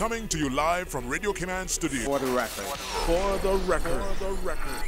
Coming to you live from Radio Cayman Studio. For the record. For the record.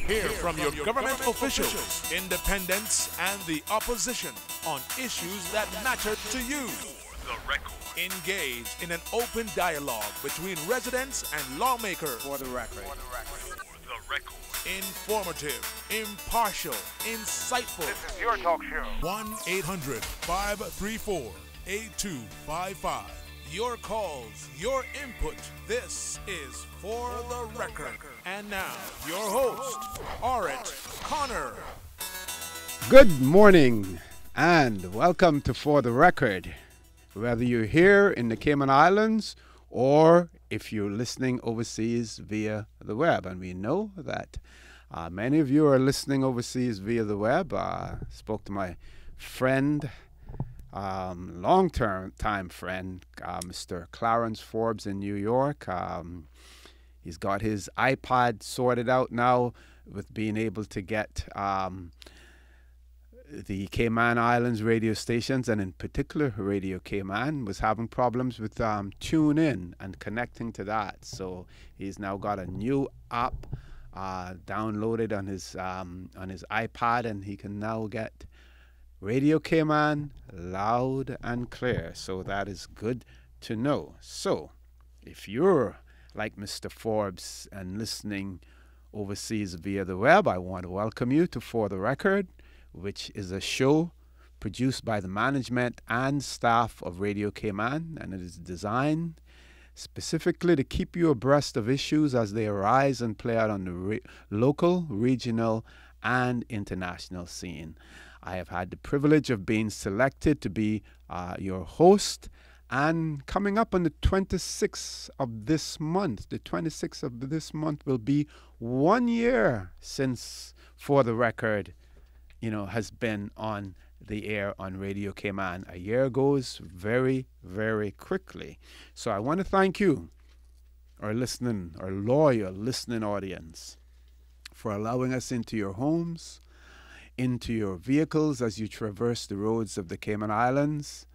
Hear from your government officials, independents, and the opposition on issues that matter to you. The record. Engage in an open dialogue between residents and lawmakers. For the record. The record. Informative, impartial, insightful. This is your talk show. 1-800-534-8255. Your calls, your input. This is For the Record. And now, your host, Orit Connor. Good morning and welcome to For the Record. Whether you're here in the Cayman Islands or if you're listening overseas via the web. And we know that many of you are listening overseas via the web. Spoke to my friend, long-term time friend, Mr. Clarence Forbes in New York. He's got his iPod sorted out now with being able to get the Cayman Islands radio stations, and in particular Radio Cayman was having problems with tune in and connecting to that. So he's now got a new app downloaded on his iPad, and he can now get Radio Cayman loud and clear. So that is good to know. So if you're like Mr. Forbes and listening overseas via the web, I want to welcome you to For the Record, which is a show produced by the management and staff of Radio Cayman, and it is designed specifically to keep you abreast of issues as they arise and play out on the local, regional, and international scene. I have had the privilege of being selected to be your host, and coming up on the 26th of this month, will be 1 year since For the Record has been on the air on Radio Cayman. A year goes very, very quickly. So I want to thank you, our loyal listening audience, for allowing us into your homes, into your vehicles as you traverse the roads of the Cayman Islands,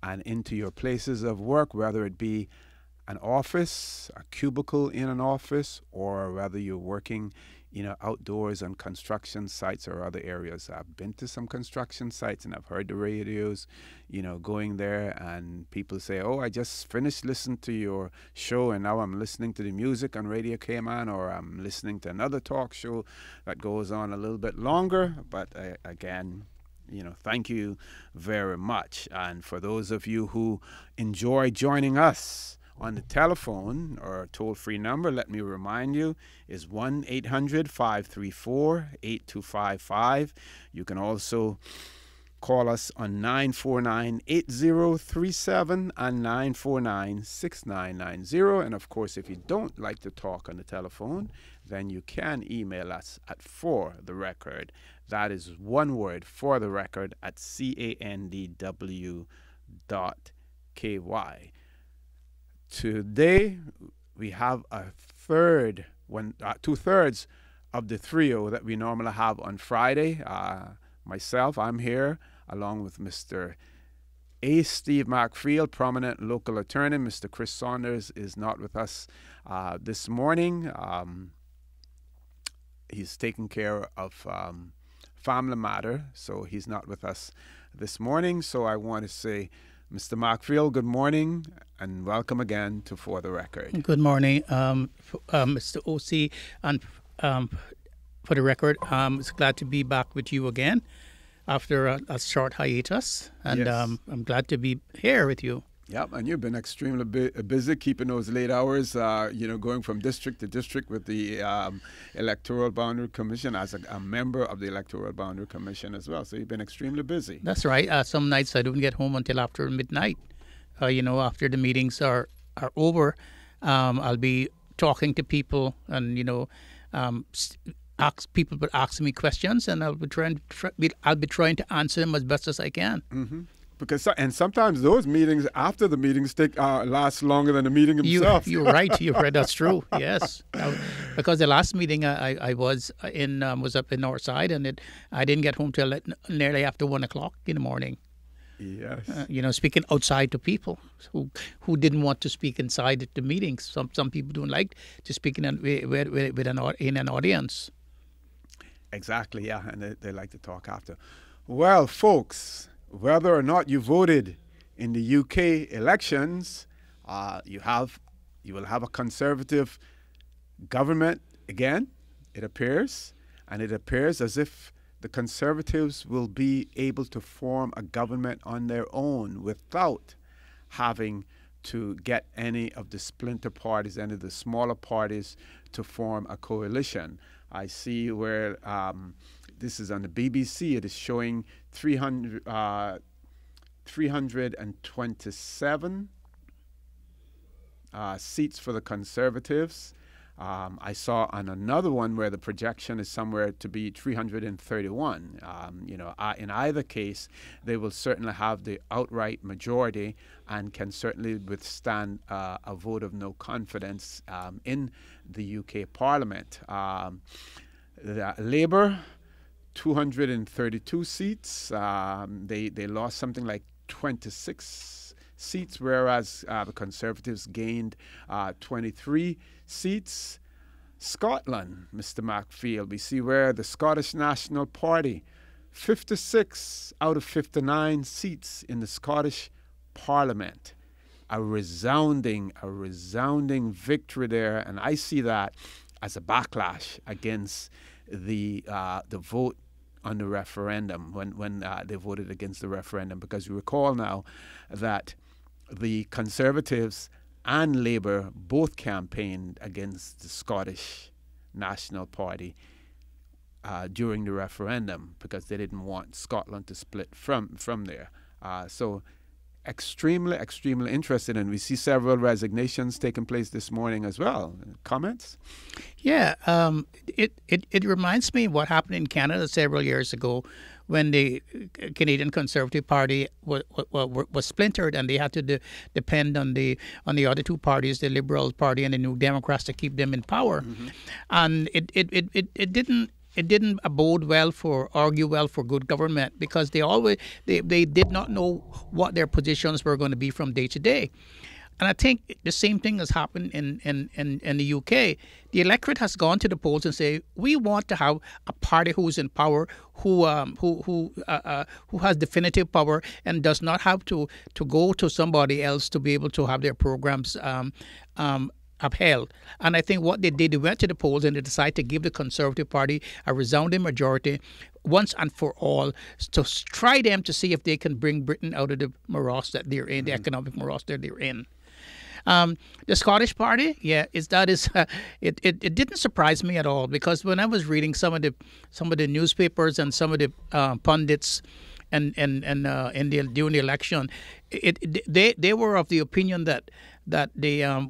and into your places of work, whether it be an office, a cubicle in an office, or whether you're working outdoors on construction sites or other areas. I've been to some construction sites and I've heard the radios, going there, and people say, oh, I just finished listening to your show and now I'm listening to the music on Radio Cayman, or I'm listening to another talk show that goes on a little bit longer. But again, thank you very much. And for those of you who enjoy joining us on the telephone or toll-free number, let me remind you, is 1-800-534-8255. You can also call us on 949-8037 and 949-6990. And of course, if you don't like to talk on the telephone, then you can email us at For the Record. That is one word, For the Record, at candw.ky. Today, we have two-thirds of the trio that we normally have on Friday. Myself, I'm here, along with Mr. A. Steve McField, prominent local attorney. Mr. Chris Saunders is not with us this morning. He's taking care of family matter, so he's not with us this morning. So I want to say, Mr. McField, good morning, and welcome again to For the Record. Good morning, Mr. O.C., and For the Record, it's glad to be back with you again after a short hiatus, and Yes. I'm glad to be here with you. Yep, and you've been extremely busy keeping those late hours, going from district to district with the Electoral Boundary Commission as a member of the Electoral Boundary Commission as well. So you've been extremely busy. That's right. Some nights I don't get home until after midnight. After the meetings are over, I'll be talking to people and people asking me questions, and I'll be trying to answer them as best as I can. Mm-hmm. And sometimes those meetings after the meetings last longer than the meeting itself. You're right. That's true. Yes, because the last meeting I was in was up in Northside, and I didn't get home till nearly after 1 o'clock in the morning. Yes. Speaking outside to people who didn't want to speak inside at the meetings. Some people don't like to speak in an audience. Exactly, yeah, and they like to talk after. Well, folks, whether or not you voted in the UK elections, you will have a Conservative government again, it appears, and it appears as if the Conservatives will be able to form a government on their own without having to get any of the splinter parties, any of the smaller parties to form a coalition. I see where this is on the BBC. It is showing 327 seats for the Conservatives. I saw on another one where the projection is somewhere to be 331. In either case, they will certainly have the outright majority and can certainly withstand a vote of no confidence in the UK Parliament. Labour, 232 seats. They lost something like 26 seats, whereas the Conservatives gained 23 seats. Scotland, Mr. Macfield, we see where the Scottish National Party, 56 out of 59 seats in the Scottish Parliament. A resounding victory there, and I see that as a backlash against the vote on the referendum when they voted against the referendum, because you recall now that the Conservatives and Labour both campaigned against the Scottish National Party during the referendum because they didn't want Scotland to split from there. So extremely interested, and we see several resignations taking place this morning as well. Comments? Yeah, it reminds me of what happened in Canada several years ago when the Canadian Conservative Party was splintered, and they had to depend on the other two parties, the Liberal Party and the New Democrats, to keep them in power. Mm-hmm. And it didn't argue well for good government, because they did not know what their positions were going to be from day to day. And I think the same thing has happened in the UK. The electorate has gone to the polls and say, we want to have a party who's in power, who has definitive power and does not have to go to somebody else to be able to have their programs upheld. And I think what they did, they went to the polls and they decided to give the Conservative Party a resounding majority once and for all, to try them to see if they can bring Britain out of the morass that they're in, the economic morass that they're in. The Scottish Party, it didn't surprise me at all, because when I was reading some of the newspapers and some of the pundits and during the election, they were of the opinion that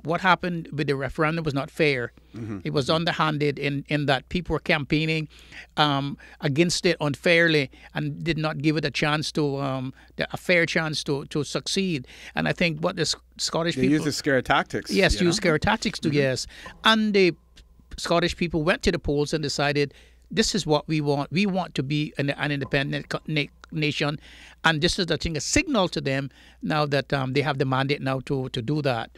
what happened with the referendum was not fair. Mm-hmm. It was underhanded in that people were campaigning against it unfairly and did not give it a chance a fair chance to succeed. And I think what the Scottish people used the scare tactics. Yes, used scare tactics too. Mm-hmm. Yes, and the Scottish people went to the polls and decided, this is what we want. We want to be an independent nation, and this is, I think, a signal to them now that they have the mandate now to do that,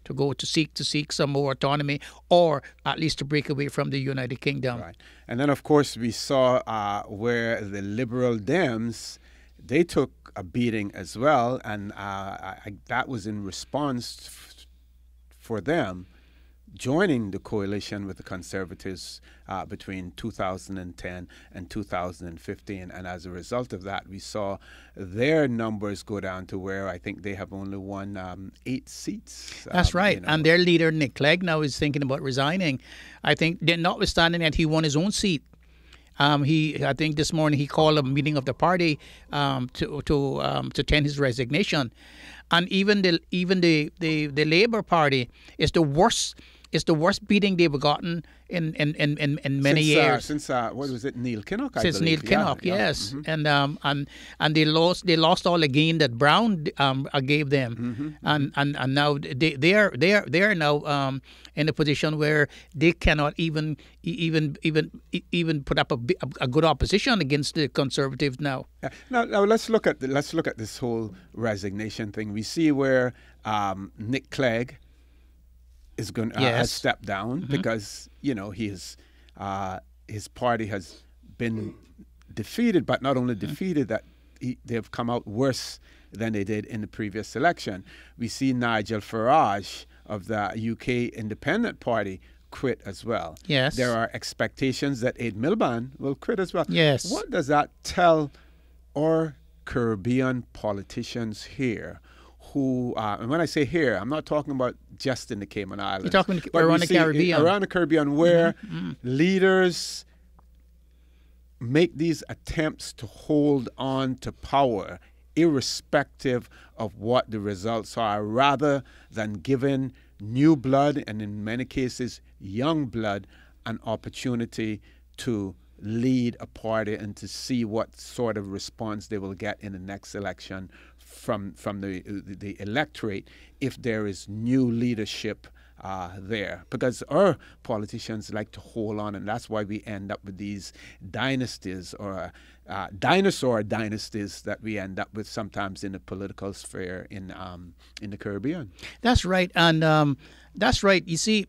to go to seek some more autonomy, or at least to break away from the United Kingdom. Right, and then of course we saw where the Liberal Dems, they took a beating as well, and that was in response for them joining the coalition with the Conservatives between 2010 and 2015. And as a result of that, we saw their numbers go down to where I think they have only won 8 seats. That's right. And their leader, Nick Clegg, now is thinking about resigning. I think, notwithstanding that he won his own seat, I think this morning he called a meeting of the party to tend his resignation. And even the Labour Party is the worst it's the worst beating they've gotten in many years. Since what was it, Neil Kinnock? Since Neil Kinnock, yes, and they lost all the gain that Brown gave them, and now they are now in a position where they cannot even put up a good opposition against the Conservatives now. Now let's look at this whole resignation thing. We see where Nick Clegg is going has stepped down because his party has been defeated, but not only defeated, that they've come out worse than they did in the previous election. We see Nigel Farage of the UK Independent Party quit as well. Yes. There are expectations that Ed Miliband will quit as well. Yes. What does that tell our Caribbean politicians here? Who, and when I say here, I'm not talking about just in the Cayman Islands. You're talking around the Caribbean. Around the Caribbean, where leaders make these attempts to hold on to power, irrespective of what the results are, rather than giving new blood, and in many cases, young blood, an opportunity to lead a party and to see what sort of response they will get in the next election from the electorate if there is new leadership there. Because our politicians like to hold on, and that's why we end up with these dynasties or dinosaur dynasties that we end up with sometimes in the political sphere in the Caribbean. That's right, and that's right. You see,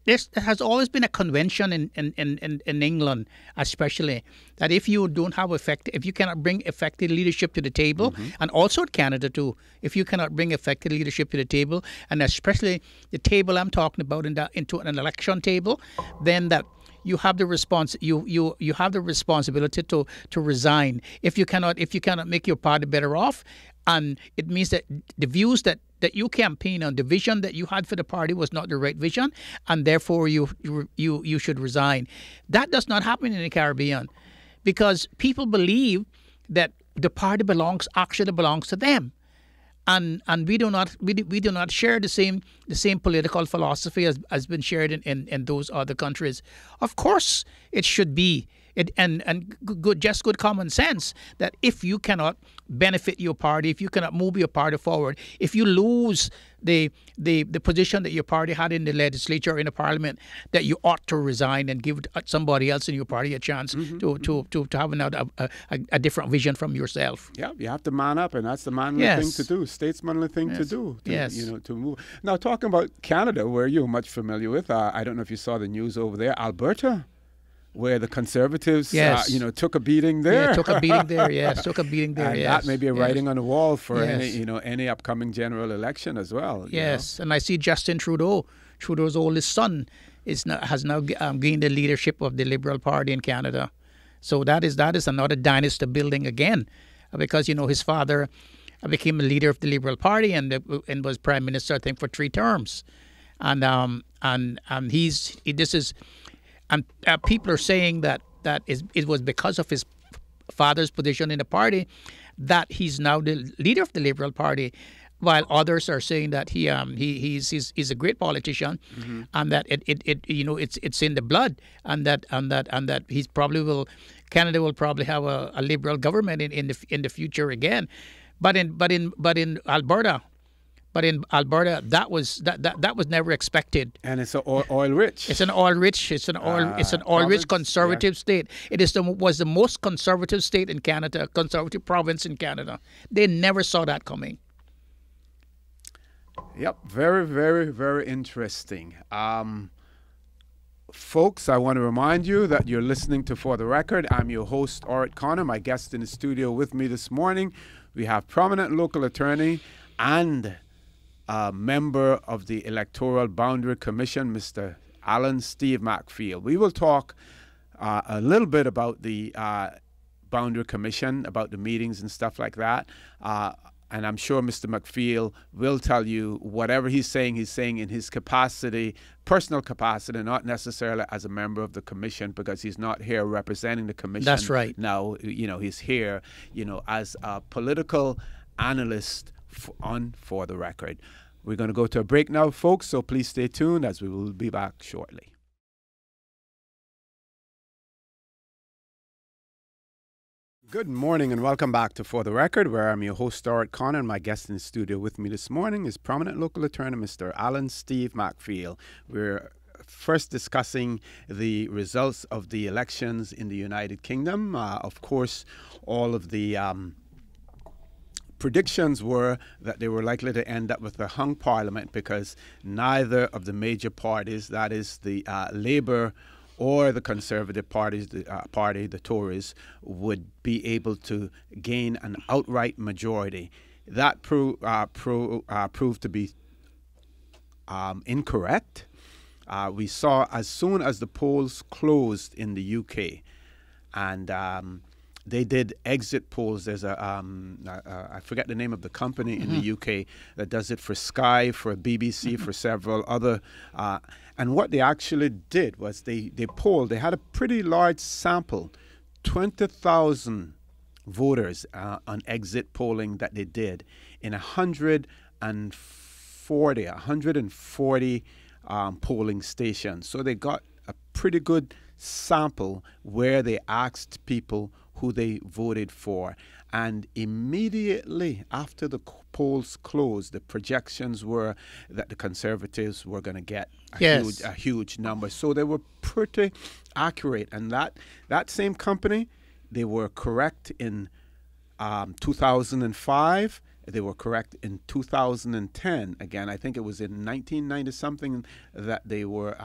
there has always been a convention in England, especially, that if you don't have if you cannot bring effective leadership to the table, and also in Canada too, if you cannot bring effective leadership to the table, and especially the table I'm talking about into an election table, then that you have the you have the responsibility to resign if you cannot make your party better off, and it means that the views that you campaign on, the vision that you had for the party was not the right vision, and therefore you should resign. That does not happen in the Caribbean, because people believe that the party actually belongs to them, and we do not share the same political philosophy as has been shared in those other countries. Of course, it should be. And good common sense that if you cannot benefit your party, if you cannot move your party forward, if you lose the position that your party had in the legislature, in the parliament, that you ought to resign and give somebody else in your party a chance to have a different vision from yourself. Yeah, you have to man up, and that's the manly thing to do, statesmanly thing to do. To move. Now, talking about Canada, where you're much familiar with, I don't know if you saw the news over there, Alberta, where the Conservatives, took a beating there. Yeah, took a beating there. Yes, took a beating there. And that may be a writing on the wall for any upcoming general election as well. Yes, and I see Justin Trudeau's oldest son, has now gained the leadership of the Liberal Party in Canada. So that is another dynasty building again, because his father became a leader of the Liberal Party and was Prime Minister, I think, for 3 terms, and And people are saying that it was because of his father's position in the party that he's now the leader of the Liberal Party, while others are saying that he's a great politician, and that it's in the blood, and that he's probably Canada will probably have a Liberal government in the future again, but in Alberta. But in Alberta, that was never expected. And it's oil rich. It's an oil rich conservative state. It was the most conservative state in Canada, conservative province in Canada. They never saw that coming. Yep, very, very, very interesting. Folks, I want to remind you that you're listening to For the Record. I'm your host, Orit Connor. My guest in the studio with me this morning, we have prominent local attorney and member of the Electoral Boundary Commission, Mr. Alan Steve McField. We will talk a little bit about the Boundary Commission, about the meetings and stuff like that. And I'm sure Mr. McField will tell you whatever he's saying in his capacity, personal capacity, not necessarily as a member of the commission, because he's not here representing the commission. That's right. Now, he's here, as a political analyst for the record. We're going to go to a break now, folks, so please stay tuned as we will be back shortly. Good morning and welcome back to For the Record, where I'm your host, Stuart Connor, and my guest in the studio with me this morning is prominent local attorney, Mr. Alan Steve McField. We're first discussing the results of the elections in the United Kingdom. Of course, all of the predictions were that they were likely to end up with a hung parliament because neither of the major parties, that is the Labour or the Conservative parties, the Tories, would be able to gain an outright majority. That proved to be incorrect. We saw as soon as the polls closed in the UK, and they did exit polls. There's I forget the name of the company in the UK that does it for Sky, for BBC, for several other. And what they actually did was they polled. They had a pretty large sample, 20,000 voters on exit polling that they did in 140 polling stations. So they got a pretty good sample where they asked people who they voted for. And immediately after the polls closed, the projections were that the Conservatives were going to get a huge number. So they were pretty accurate. And that same company, they were correct in 2005. They were correct in 2010. Again, I think it was in 1990 something that they were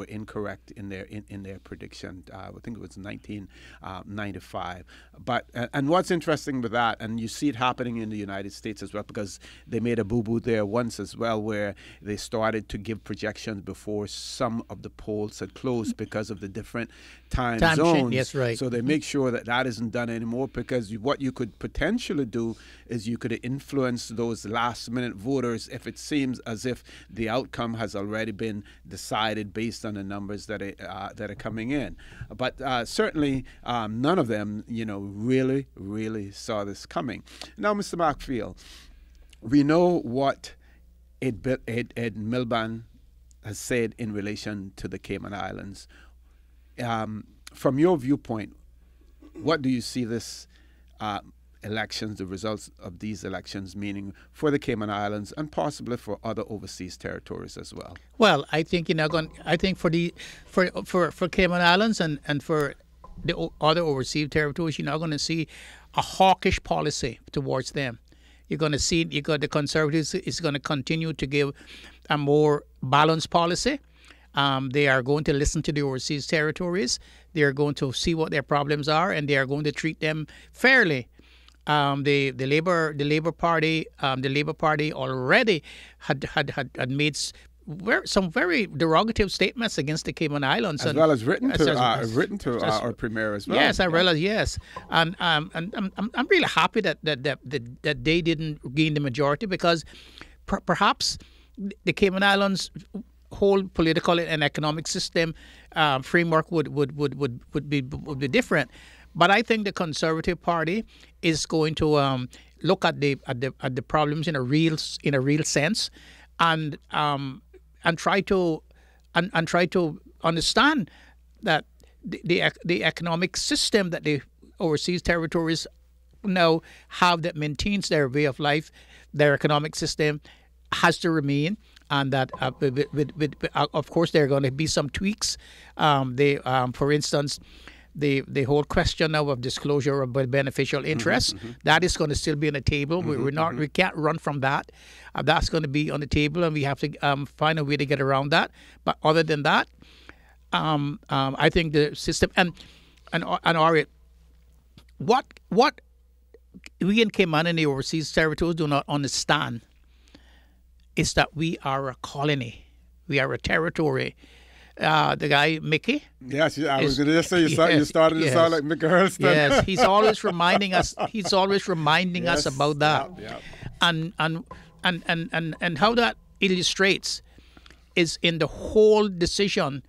incorrect in their prediction. I think it was 1995. But and what's interesting with that, and you see it happening in the United States as well, because they made a boo-boo there once as well, where they started to give projections before some of the polls had closed because of the different time zones. Yes, right. So they make sure that isn't done anymore, because what you could potentially do is you could influence those last-minute voters if it seems as if the outcome has already been decided based on the numbers that are coming in. But certainly none of them, really saw this coming. Now, Mr. McField, we know what Ed Miliband has said in relation to the Cayman Islands. From your viewpoint, what do you see this elections, the results of these elections, meaning for the Cayman Islands and possibly for other overseas territories as well? Well, I think for Cayman Islands and for the other overseas territories, you're not going to see a hawkish policy towards them. You're going to see the Conservatives is going to continue to give a more balanced policy. They are going to listen to the overseas territories. They are going to see what their problems are, and they are going to treat them fairly. The Labour Party already had made some very derogative statements against the Cayman Islands, as well as written to our premier as well. Yes, I realize. Yes, and I'm really happy that they didn't gain the majority, because perhaps the Cayman Islands' whole political and economic system framework would be different. But I think the Conservative Party is going to look at the problems in a real sense, and try to understand that the economic system that the overseas territories now have that maintains their way of life, their economic system, has to remain. And that, of course, there are going to be some tweaks. For instance, the whole question now of disclosure of beneficial interest, that is going to still be on the table. We can't run from that. That's going to be on the table, and we have to find a way to get around that. But other than that, I think the system and Ari, what we in Cayman and the overseas territories do not understand is that we are a colony. We are a territory. The guy, Mickey. Yes, I was going to just say you started to sound like Mickey Hurston. Yes, he's always reminding us. He's always reminding us about that. Yeah. And how that illustrates is in the whole decision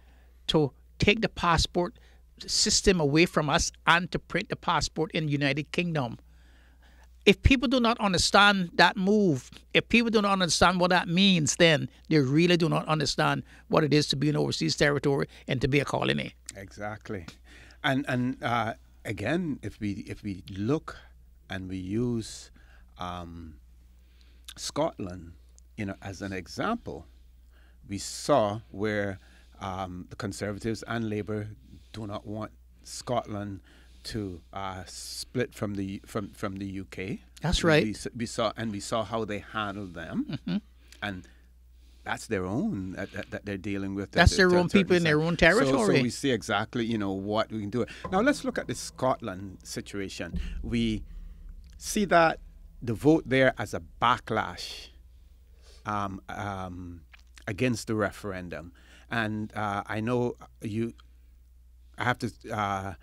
to take the passport system away from us and to print the passport in the United Kingdom. if people do not understand that move, if people do not understand what that means, then they really do not understand what it is to be an overseas territory and to be a colony. Exactly. And again, if we look and we use Scotland, as an example, we saw where the Conservatives and Labour do not want Scotland to split from the UK. That's right. We saw how they handled them, and that's their own that they're dealing with. That's their own people in their own territory. So we see exactly what we can do. Now let's look at the Scotland situation. We see that the vote there as a backlash against the referendum, and I know I have to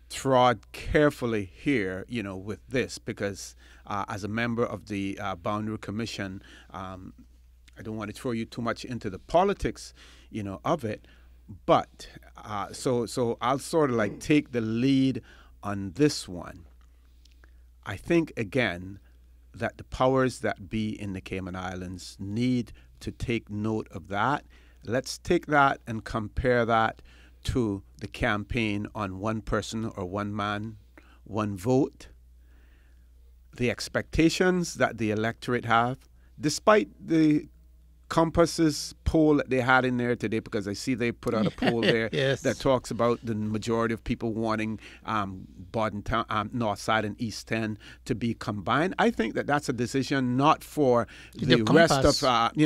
trod carefully here, with this, because as a member of the Boundary Commission, I don't want to throw you too much into the politics, of it, but so I'll sort of like take the lead on this one. I think again that the powers that be in the Cayman Islands need to take note of that. Let's take that and compare that to the campaign on one person or one man, one vote. The expectations that the electorate have, despite the Compass's poll that they had in there today, because I see they put out a poll there yes. that talks about the majority of people wanting Bodden Town, North Side and East End to be combined. I think that that's a decision not for the rest of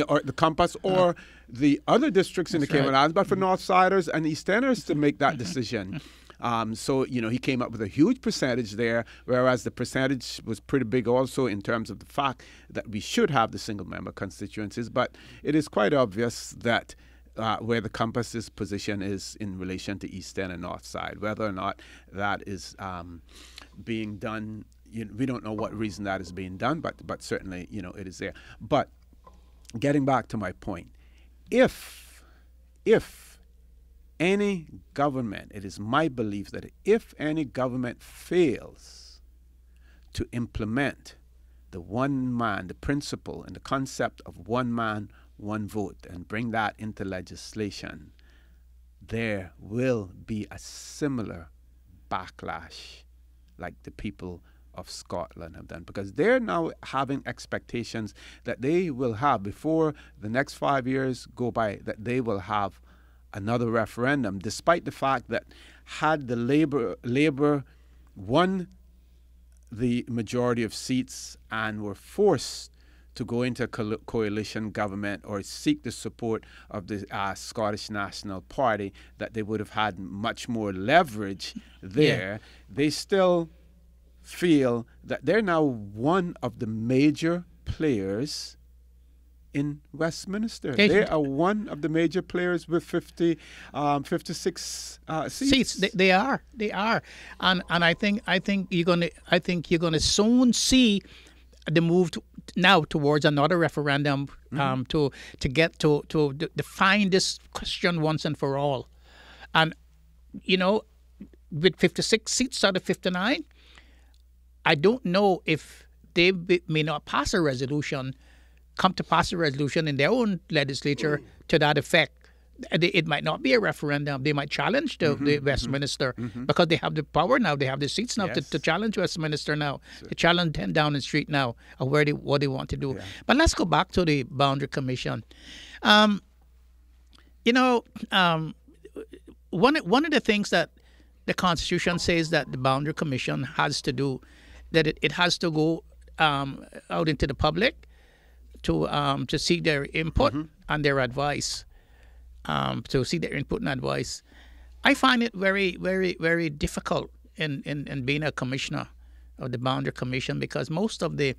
or the Compass or the other districts in the Cayman Islands, but for North Siders and East Enders to make that decision. So he came up with a huge percentage there, whereas the percentage was pretty big also in terms of the fact that we should have the single-member constituencies. But it is quite obvious that where the Compass's position is in relation to East End and North Side, whether or not that is being done, we don't know what reason that is being done, but certainly it is there. But getting back to my point, if any government, it is my belief that if any government fails to implement the one man, the principle and the concept of one man, one vote, and bring that into legislation, there will be a similar backlash like the people of Scotland have done, because they're now having expectations that they will have, before the next 5 years go by, that they will have another referendum, despite the fact that had the Labour won the majority of seats and were forced to go into a coalition government or seek the support of the Scottish National Party, that they would have had much more leverage there. Yeah. They still feel that they're now one of the major players in Westminster. They are one of the major players with 56 seats. They are, and I think you're gonna soon see the move now towards another referendum to get to define this question once and for all. And with 56 seats out of 59, I don't know if they may not pass a resolution. Come to pass a resolution in their own legislature to that effect. It might not be a referendum. They might challenge the Westminster because they have the power now. They have the seats now to challenge Westminster now, to challenge 10 Downing Street now, of what they want to do. Yeah. But let's go back to the Boundary Commission. One of the things that the Constitution says that the Boundary Commission has to do, that it has to go out into the public to seek their input and their advice, to seek their input and advice. I find it very, very, very difficult in being a commissioner of the Boundary Commission, because most of the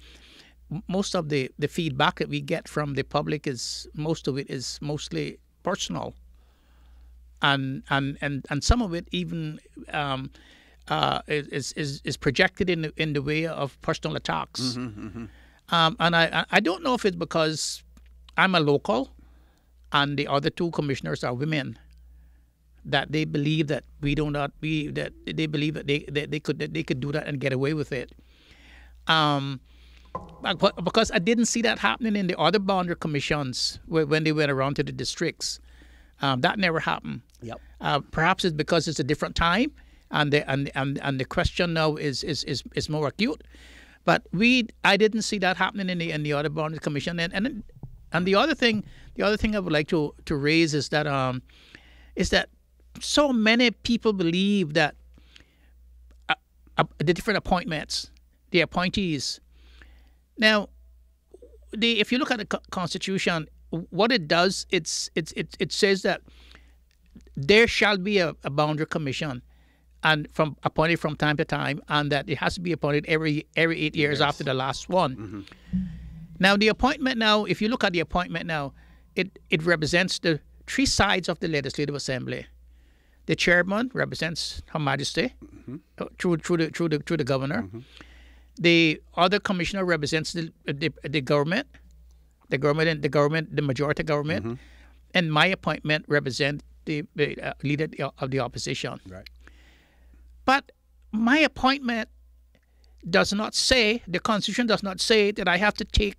feedback that we get from the public is mostly personal, and some of it even is projected in the way of personal attacks. And I don't know if it's because I'm a local and the other two commissioners are women, that they believe that they believe that they could do that and get away with it. Because I didn't see that happening in the other boundary commissions when they went around to the districts. That never happened. Yep. Perhaps it's because it's a different time, and the question now is more acute. But I didn't see that happening in the other boundary commission. And the other thing I would like to raise is that so many people believe that the different appointments, the appointees. Now, if you look at the Constitution, what it does, it says that there shall be a boundary commission, and appointed from time to time, and that it has to be appointed every 8 years after the last one. Mm-hmm. Now, the appointment now, if you look at the appointment now, it represents the three sides of the Legislative Assembly. The chairman represents Her Majesty through the governor. Mm-hmm. The other commissioner represents the government, the majority government, mm-hmm. and my appointment represents the leader of the opposition. Right. But my appointment does not say, the Constitution does not say that I have to take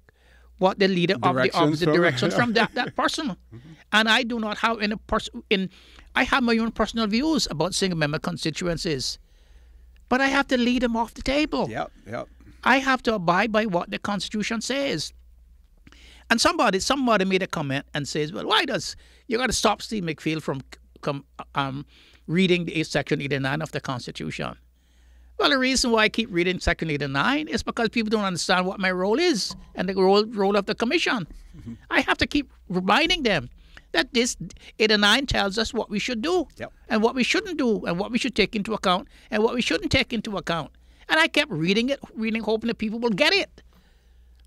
what the leader of the opposite direction from that person. Mm-hmm. And I do not have I have my own personal views about single member constituencies. But I have to lead them off the table. Yep. I have to abide by what the Constitution says. And somebody made a comment and says, well, you got to stop Steve McPhail from reading Section 89 of the Constitution. Well, the reason why I keep reading Section 89 is because people don't understand what my role is and the role of the Commission. Mm-hmm. I have to keep reminding them that this 89 tells us what we should do, yep. and what we shouldn't do, and what we should take into account, and what we shouldn't take into account. And I kept reading, hoping that people will get it.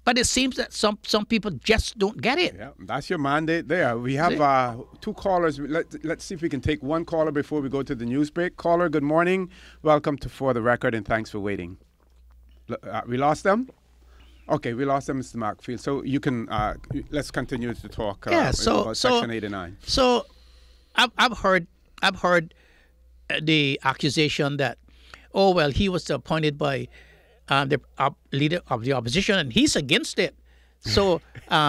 But it seems that some people just don't get it. Yeah, that's your mandate there. We have two callers. Let's see if we can take one caller before we go to the news break. Caller, good morning. Welcome to For the Record, and thanks for waiting. We lost them? Okay, we lost them, Mr. Macfield. So you can, let's continue to talk about Section 89. So I've heard the accusation that, oh, well, he was appointed by the leader of the opposition, and he's against it. So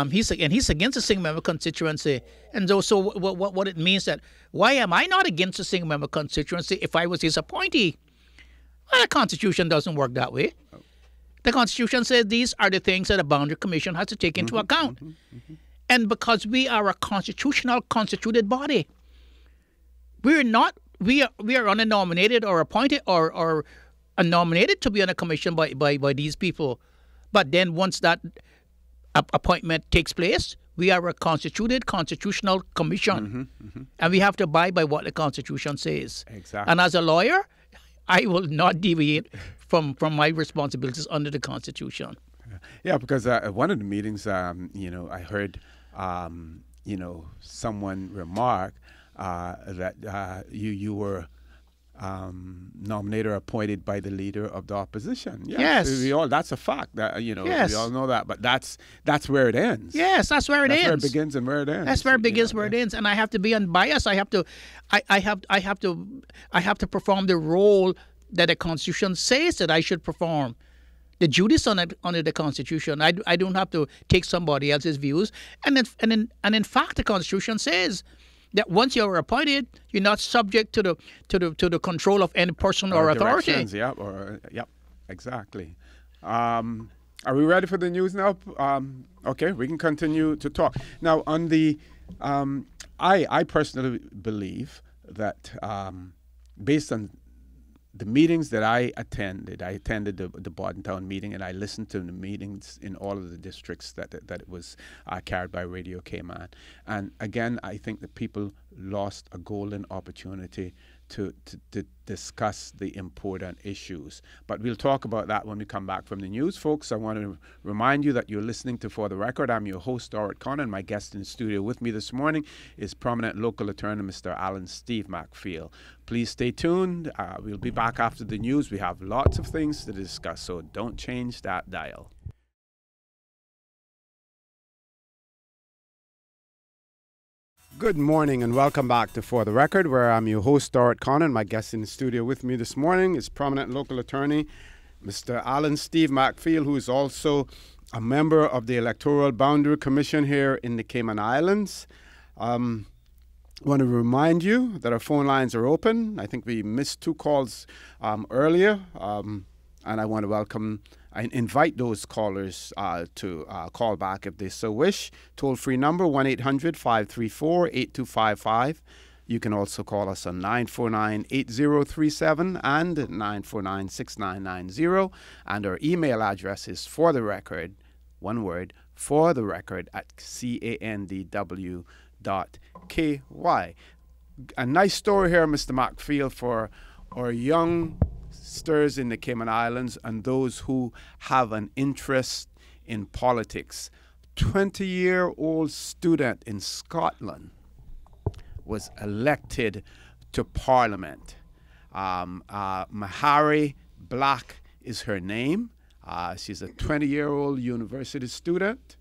he's against the single member constituency. And so what it means that, why am I not against the single member constituency if I was his appointee? Well, the Constitution doesn't work that way. The Constitution says these are the things that a boundary commission has to take into account. And because we are a constituted body, we are unnominated or appointed or nominated to be on a commission by these people. But then once that appointment takes place, we are a constitutional commission. And we have to abide by what the Constitution says. Exactly. And as a lawyer, I will not deviate from my responsibilities under the Constitution. Yeah, because one of the meetings, I heard, someone remark that you were nominated or appointed by the leader of the opposition. Yes. That's a fact. That yes. We all know that. But that's where it ends. Yes, that's where it ends. That's where it begins and where it ends. That's where it begins, where it ends. And I have to be unbiased. I have to perform the role that the Constitution says that I should perform. The duties under the Constitution. I don't have to take somebody else's views. And in fact, the Constitution says that once you're appointed, you're not subject to the control of any person or authority. Yep, exactly. Are we ready for the news now? Okay, we can continue to talk. Now, on the, I personally believe that based on the meetings that I attended the Bordentown meeting, and I listened to the meetings in all of the districts that it was carried by Radio Cayman. And again, I think that people lost a golden opportunity to discuss the important issues. But we'll talk about that when we come back from the news, folks. I want to remind you that you're listening to For the Record. I'm your host, Dorrit Conner, and my guest in the studio with me this morning is prominent local attorney, Mr. Alan Steve Macfield. Please stay tuned. We'll be back after the news. We have lots of things to discuss, so don't change that dial. Good morning and welcome back to For the Record, where I'm your host, Dorrit Conner, and my guest in the studio with me this morning is prominent local attorney Mr. Alan Steve McField, who is also a member of the Electoral Boundary Commission here in the Cayman Islands. Want to remind you that our phone lines are open. I think we missed 2 calls earlier, and I want to invite those callers to call back if they so wish. Toll-free number 1-800-534-8255. You can also call us on 949-8037 and 949-6990. And our email address is for the record, one word, for the record @candw.ky. A nice story here, Mr. McField, for our youngsters in the Cayman Islands and those who have an interest in politics. 20-year-old student in Scotland was elected to Parliament. Mahari Black is her name. She's a 20-year-old university student.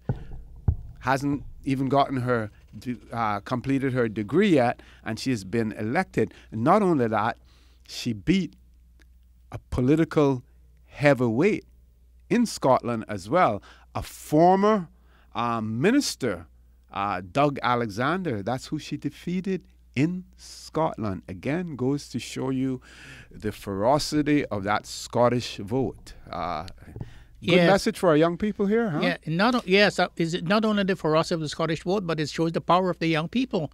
Hasn't even gotten her completed her degree yet, and she has been elected. And not only that, she beat a political heavyweight in Scotland as well, a former minister, Doug Alexander. That's who she defeated in Scotland. Again, goes to show you the ferocity of that Scottish vote. Good message for our young people here, huh? Yeah, is it not only the ferocity of the Scottish vote, but it shows the power of the young people.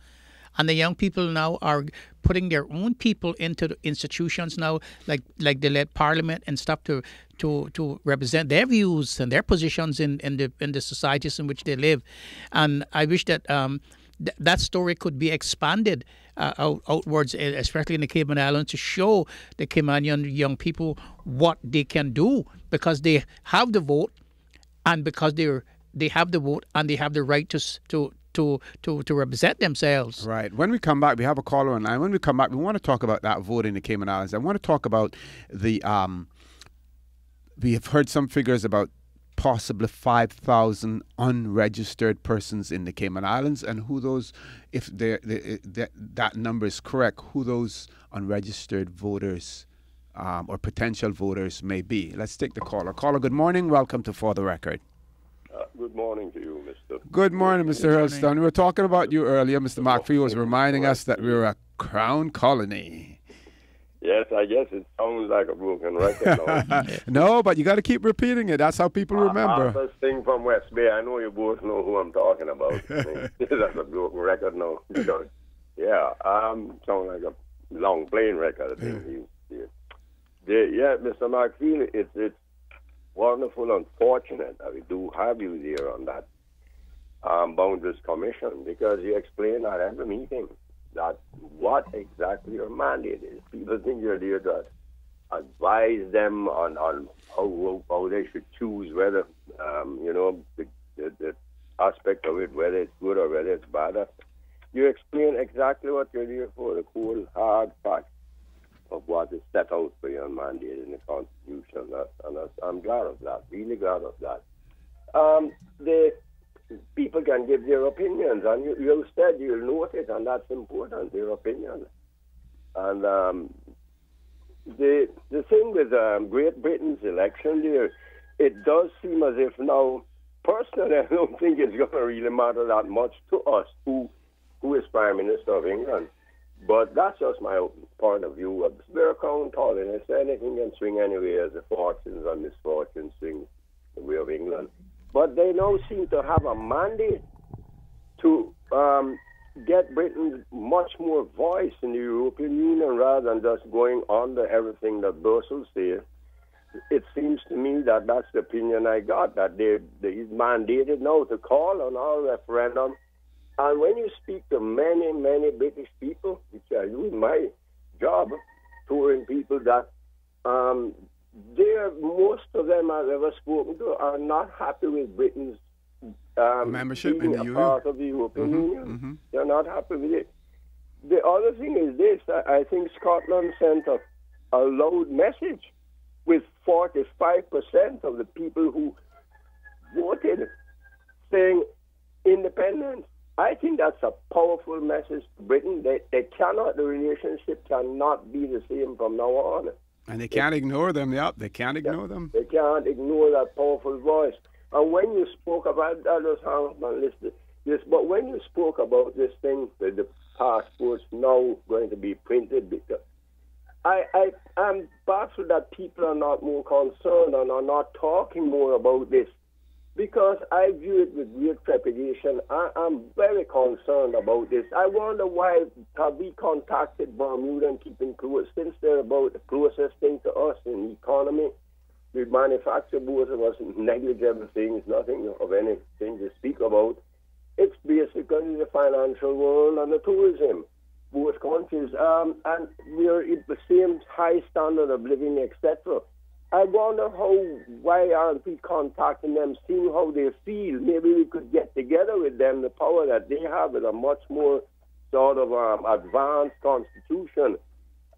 And the young people now are putting their own people into the institutions now, like the led parliament and stuff to represent their views and their positions in the societies in which they live. And I wish that that story could be expanded outwards, especially in the Cayman Islands, to show the Caymanian young people what they can do, because they have the vote, and because they have the vote and they have the right to represent themselves. Right. When we come back, we have a caller online. When we come back, we want to talk about that vote in the Cayman Islands. I want to talk about the we have heard some figures about possibly 5,000 unregistered persons in the Cayman Islands, and who those, if that number is correct, who those unregistered voters or potential voters may be. Let's take the caller. Caller, good morning. Welcome to For the Record. Good morning to you, Mr. Good morning, Mr. Hurlstone. We were talking about you earlier. Mr. McPhee was reminding us that we were a crown colony. Yes, I guess it sounds like a broken record now. No, but you got to keep repeating it. That's how people remember. This thing from West Bay, I know you both know who I'm talking about. That's a broken record now. Yeah, sound like a long playing record. I think. Yeah, Mr. McPhee, it's wonderful and fortunate that we do have you there on that Boundaries Commission, because you explain at every meeting that what exactly your mandate is. People think you're there to advise them on how they should choose whether, the aspect of it, whether it's good or whether it's bad. You explain exactly what you're there for, the cold, hard facts of what is set out for your mandate in the Constitution. I'm glad of that, really glad of that. The people can give their opinions, and you'll note it, and that's important, their opinions. And the thing with Great Britain's election there, it does seem as if now, personally, I don't think it's going to really matter that much to us who is Prime Minister of England. But that's just my point of view. We're a crown colony, so anything can swing anyway as the fortunes and misfortunes swing the way of England. But they now seem to have a mandate to get Britain much more voice in the European Union rather than just going under everything that Brussels says. It seems to me that that's the opinion I got, that they're mandated now to call on our referendum. And when you speak to many, many British people, which I do in my job, touring people, that most of them I've ever spoken to are not happy with Britain's membership being in the a Union. part of the European Union. They're not happy with it. The other thing is this: I think Scotland sent a loud message with 45% of the people who voted saying independence. I think that's a powerful message to Britain. The relationship cannot be the same from now on. And they can't ignore them. Yep, they can't ignore them. They can't ignore that powerful voice. And when you spoke about this, but when you spoke about this thing with the passports now going to be printed, because I'm baffled that people are not more concerned and are not talking more about this, because I view it with great trepidation. I'm very concerned about this. I wonder why have we contacted Bermuda and keeping close, since they're about the closest thing to us in the economy. We manufacture both of us negligible things, nothing of anything to speak about. It's basically the financial world and the tourism, both countries, and we're at the same high standard of living, etc. I wonder why aren't we contacting them, seeing how they feel? Maybe we could get together with them, the power that they have with a much more sort of advanced constitution,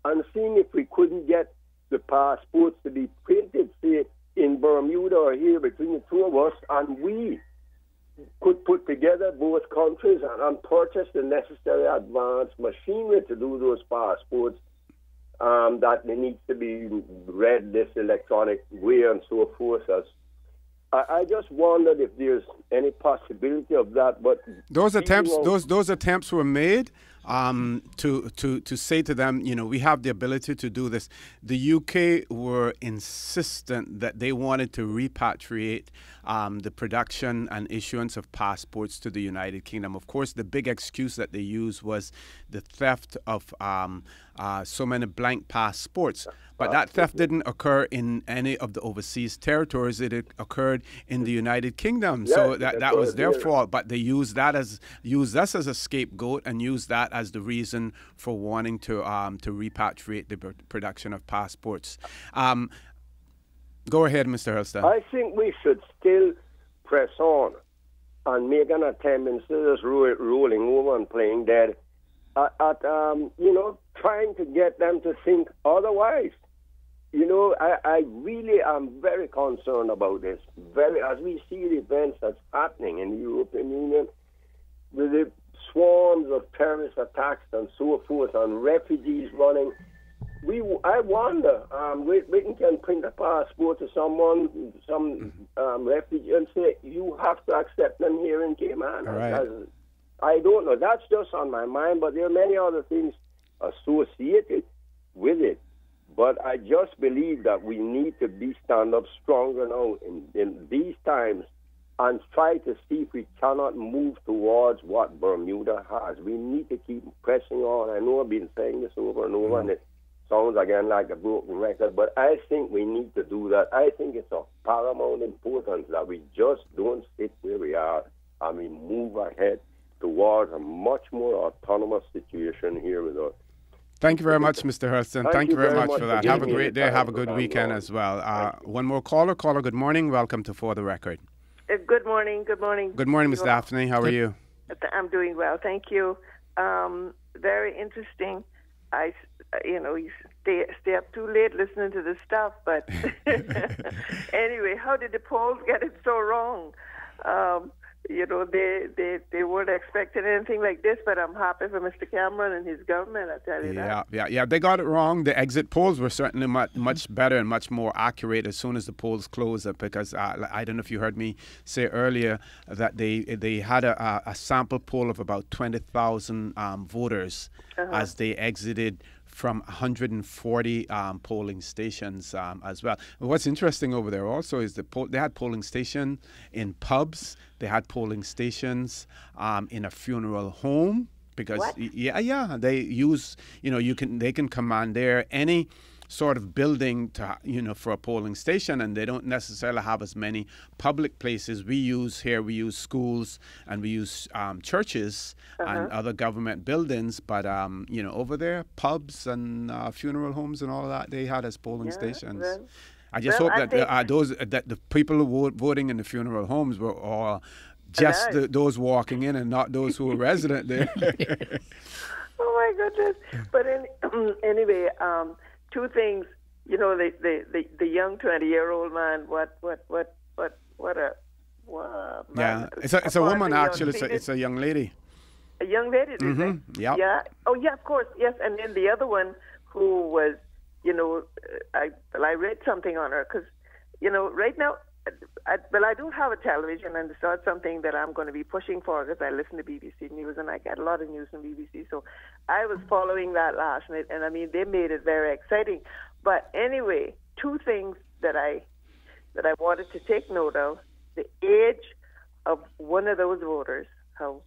and seeing if we couldn't get the passports to be printed, say, in Bermuda or here between the two of us, and we could put together both countries and purchase the necessary advanced machinery to do those passports, that needs to be read this electronic way and so forth. I just wondered if there's any possibility of that. But those attempts were made to say to them, we have the ability to do this. The UK were insistent that they wanted to repatriate the production and issuance of passports to the United Kingdom. Of course, the big excuse that they used was the theft of so many blank passports. But that theft didn't occur in any of the overseas territories. It occurred in the United Kingdom. Yes, so that was their fault. But they used us as a scapegoat and used that as the reason for wanting to repatriate the production of passports. Go ahead, Mr. Hurlstone. I think we should still press on and make an attempt instead of just rolling over and playing dead at trying to get them to think otherwise. I really am very concerned about this. As we see the events that's happening in the European Union, with the swarms of terrorist attacks and so forth, and refugees running, I wonder, we can print a passport to some refugee, and say, you have to accept them here in Cayman. Right. I don't know. That's just on my mind, but there are many other things associated with it. But I just believe that we need to stand up stronger now in these times and try to see if we cannot move towards what Bermuda has. We need to keep pressing on. I know I've been saying this over and over, and it sounds again like a broken record, but I think we need to do that. I think it's of paramount importance that we just don't sit where we are and we move ahead towards a much more autonomous situation here with us. Thank you very much, Mr. Hurlstone. Thank you very much for that. Have a great day. Have a good weekend as well. One more caller. Caller, good morning. Welcome to For the Record. Good morning. Good morning. Good morning, Ms. Daphne. How are you? I'm doing well. Thank you. Very interesting. You stay up too late listening to this stuff, but anyway, how did the polls get it so wrong? They weren't expecting anything like this, but I'm happy for Mr. Cameron and his government, I tell you that. Yeah, they got it wrong. The exit polls were certainly much better and much more accurate as soon as the polls closed, because I don't know if you heard me say earlier that they had a sample poll of about 20,000 voters as they exited from 140 polling stations as well. What's interesting over there also is they had polling stations in pubs. They had polling stations in a funeral home because they use they can command there any sort of building to for a polling station, and they don't necessarily have as many public places. We use schools and we use churches and other government buildings, but over there, pubs and funeral homes and all of that, they had as polling stations. Well, I just hope that the people who were voting in the funeral homes were all just those walking in and not those who were resident there. Oh my goodness! But anyway. Two things, the young 20-year-old man. What a man. It's a woman actually. It's a young lady. A young lady, did they? Yeah. Yeah. Oh yeah, of course. Yes, and then the other one who was, I read something on her because, right now, I don't have a television, and it's not something that I'm going to be pushing for because I listen to BBC News and I get a lot of news from BBC. So I was following that last night, and I mean they made it very exciting. But anyway, two things that I wanted to take note of: the age of one of those voters, how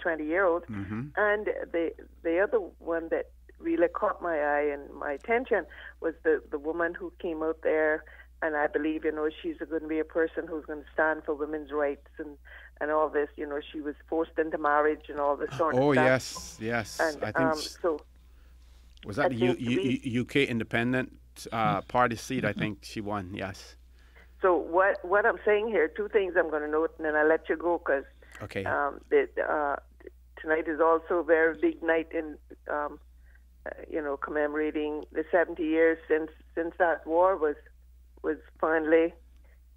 20-year-old, and the other one that really caught my eye and my attention was the woman who came out there. And I believe, she's going to be a person who's going to stand for women's rights and all this. She was forced into marriage and all this sort of stuff. Oh, yes. And, I think so. Was that the UK Independent Party seat? I think she won, yes. So what I'm saying here, two things I'm going to note, and then I'll let you go because tonight is also a very big night in, commemorating the 70 years since that war was finally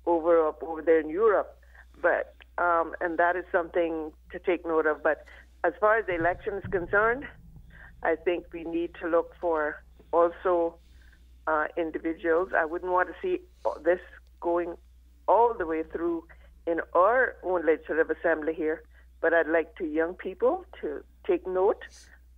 over there in Europe, but and that is something to take note of. But as far as the election is concerned, I think we need to look for also individuals. I wouldn't want to see this going all the way through in our own legislative assembly here, but I'd like young people to take note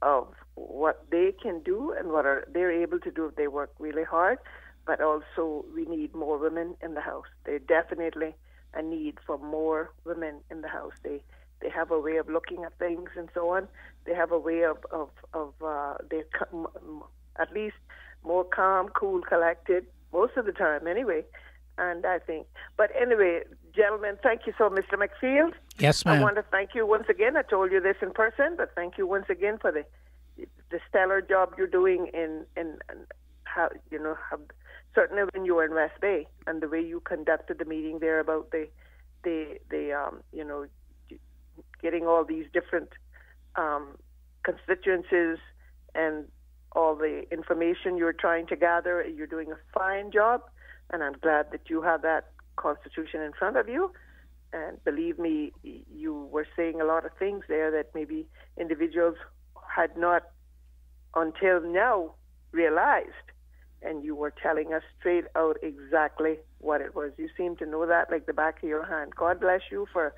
of what they can do and what they're able to do if they work really hard. But also, we need more women in the House. There's definitely a need for more women in the House. They have a way of looking at things and so on. They have a way of they're at least more calm, cool, collected most of the time, anyway. And I think, but anyway, gentlemen, thank you so, Mr. McField. Yes, ma'am. I want to thank you once again. I told you this in person, but thank you once again for the stellar job you're doing in how certainly when you were in West Bay and the way you conducted the meeting there about the getting all these different constituencies and all the information you're trying to gather. You're doing a fine job, and I'm glad that you have that Constitution in front of you. And believe me, you were saying a lot of things there that maybe individuals had not until now realized. And you were telling us straight out exactly what it was. You seem to know that like the back of your hand. God bless you for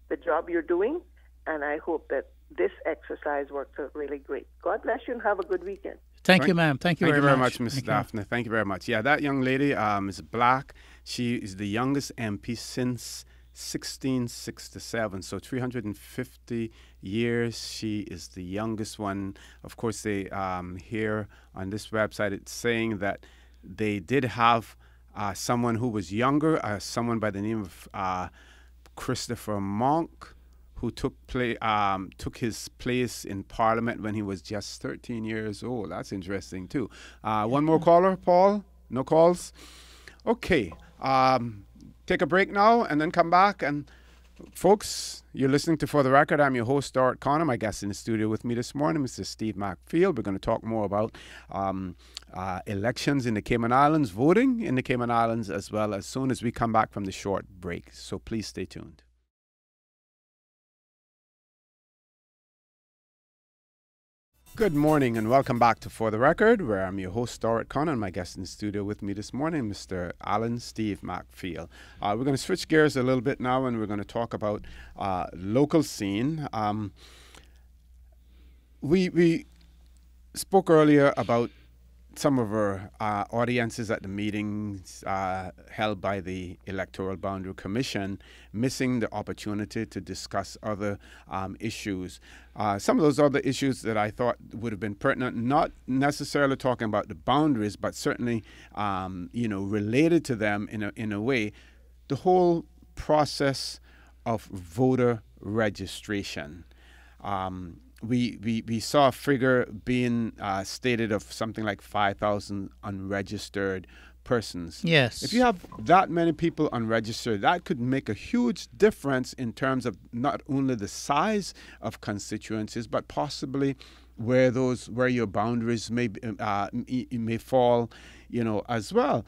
the job you're doing, and I hope that this exercise works out really great. God bless you and have a good weekend. Thank you, ma'am. Thank you very much. Ms. Daphne. Thank you very much. Yeah, that young lady is black. She is the youngest MP since 1667, so 350 years. She is the youngest one. Of course, they here on this website it's saying that they did have someone who was younger, someone by the name of Christopher Monk, who took his place in Parliament when he was just 13 years old. That's interesting too. One more caller, Paul. No calls. Okay. Take a break now and then come back. And folks, you're listening to For the Record. I'm your host, Stuart Connor. My guest in the studio with me this morning, Mr. Steve McField. We're going to talk more about elections in the Cayman Islands, voting in the Cayman Islands, as well as soon as we come back from the short break. So please stay tuned. Good morning and welcome back to For the Record, where I'm your host, Stuart Connor, and my guest in the studio with me this morning, Mr. Alan Steve McField. We're going to switch gears a little bit now, and we're going to talk about local scene. We spoke earlier about some of our audiences at the meetings held by the Electoral Boundary Commission missing the opportunity to discuss other issues. Some of those other issues that I thought would have been pertinent, not necessarily talking about the boundaries, but certainly related to them in a way, the whole process of voter registration. We saw a figure being stated of something like 5,000 unregistered persons. Yes. If you have that many people unregistered, that could make a huge difference in terms of not only the size of constituencies, but possibly where your boundaries may fall, as well.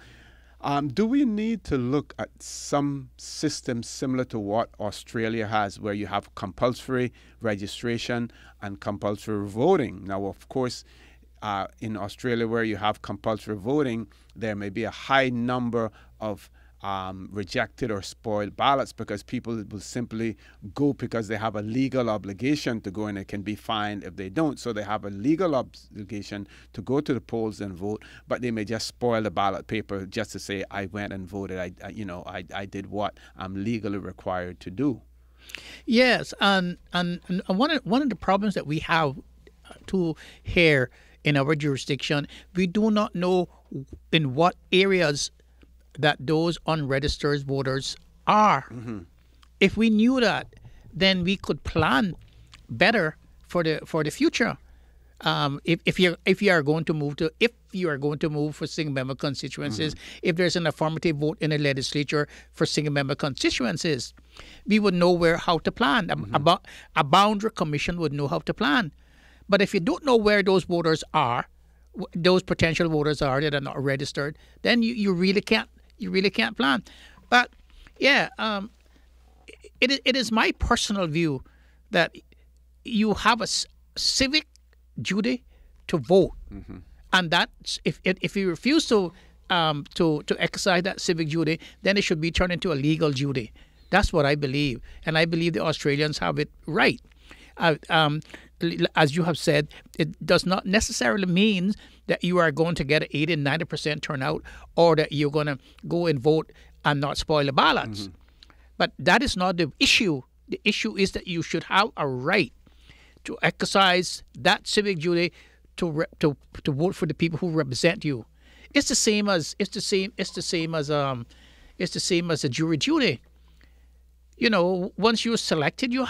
Do we need to look at some system similar to what Australia has, where you have compulsory registration and compulsory voting? Now, of course, in Australia, where you have compulsory voting, there may be a high number of rejected or spoiled ballots because people will simply go because they have a legal obligation to go, and it can be fined if they don't. So they have a legal obligation to go to the polls and vote, but they may just spoil the ballot paper just to say, I went and voted. I did what I'm legally required to do. Yes, and one of the problems that we have to here in our jurisdiction, we do not know in what areas that those unregistered voters are. Mm-hmm. If we knew that, then we could plan better for the future. If you are going to move for single member constituencies, if there's an affirmative vote in the legislature for single member constituencies, we would know how to plan. A boundary commission would know how to plan. But if you don't know where those voters are, those potential voters are that are not registered, then you really can't plan. But yeah, it is my personal view that you have a civic duty to vote, and that if you refuse to exercise that civic duty, then it should be turned into a legal duty. That's what I believe, and I believe the Australians have it right. As you have said, it does not necessarily mean that you are going to get an 80-90% turnout, or that you're going to go and vote and not spoil the ballots. But that is not the issue. The issue is that you should have a right to exercise that civic duty to vote for the people who represent you. It's the same as a jury duty. You know, once you're selected, you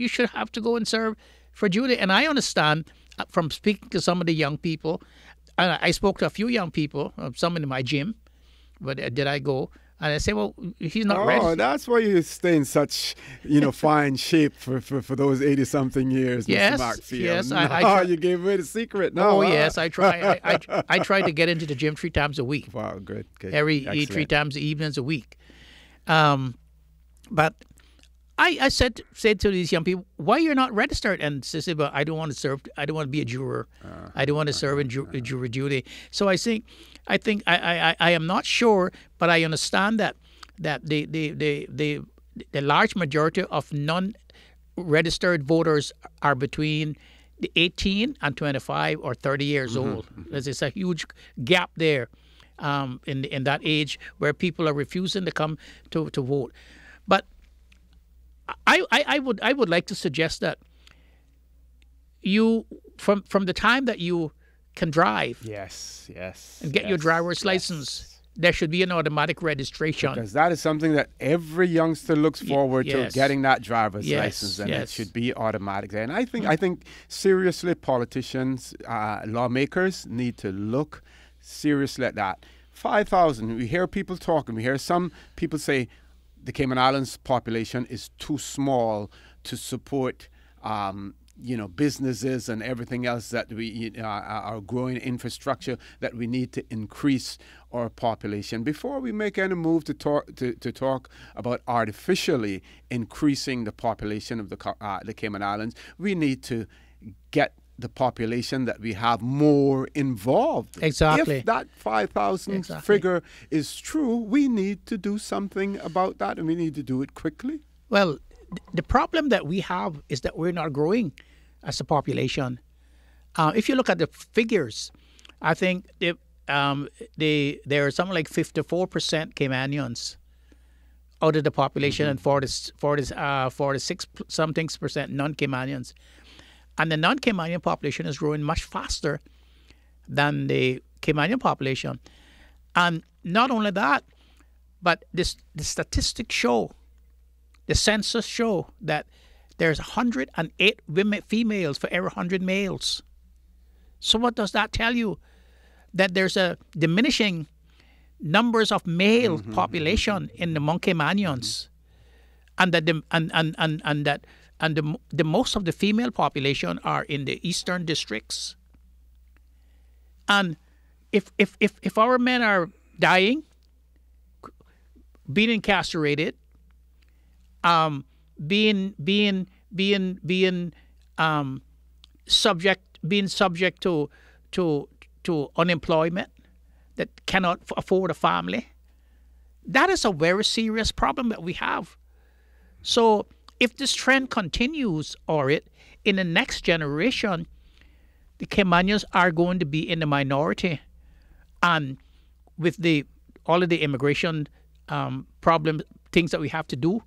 should have to go and serve for duty. And I understand from speaking to some of the young people, and I spoke to a few young people, some in my gym, but did I go? And I say, well, he's not ready. Oh, that's why you stay in such, fine shape for those 80-something years, yes, Mr. Markfield. Yes, no, you gave away the secret. No, yes, I try. I try to get into the gym 3 times a week. Wow, good. Excellent. 3 times the evenings a week. But I said to these young people, why you're not registered? And they said, well, I don't want to serve. I don't want to be a juror. I don't want to serve in jury duty. So I think I am not sure, but I understand that the large majority of non-registered voters are between the 18 and 25 or 30 years old. There's a huge gap there in that age where people are refusing to come to vote. But I would like to suggest that you from the time that you can drive, yes, and get your driver's license, there should be an automatic registration. Because that is something that every youngster looks forward to, getting that driver's license, and it should be automatic. And I think seriously, politicians, lawmakers need to look seriously at that. 5,000. We hear people talking. We hear some people say the Cayman Islands population is too small to support businesses and everything else that we our growing infrastructure, that we need to increase our population. Before we make any move to talk about artificially increasing the population of the Cayman Islands, we need to get the population that we have more involved. Exactly. If that 5,000 figure is true, we need to do something about that, and we need to do it quickly. Well, the problem that we have is that we're not growing as a population. If you look at the figures, I think there are something like 54% Caymanians out of the population, and 46% non-Caymanians. And the non-Caymanian population is growing much faster than the Caymanian population. And not only that, but the statistics show, the census show that there's 108 females for every 100 males. So what does that tell you? That there's a diminishing numbers of male population in the Caymanians, and that the most of the female population are in the eastern districts. And if our men are dying, being incarcerated, being subject to to unemployment, that cannot afford a family. That is a very serious problem that we have. So if this trend continues, in the next generation, the Caymanians are going to be in the minority, and with all of the immigration problem things that we have to do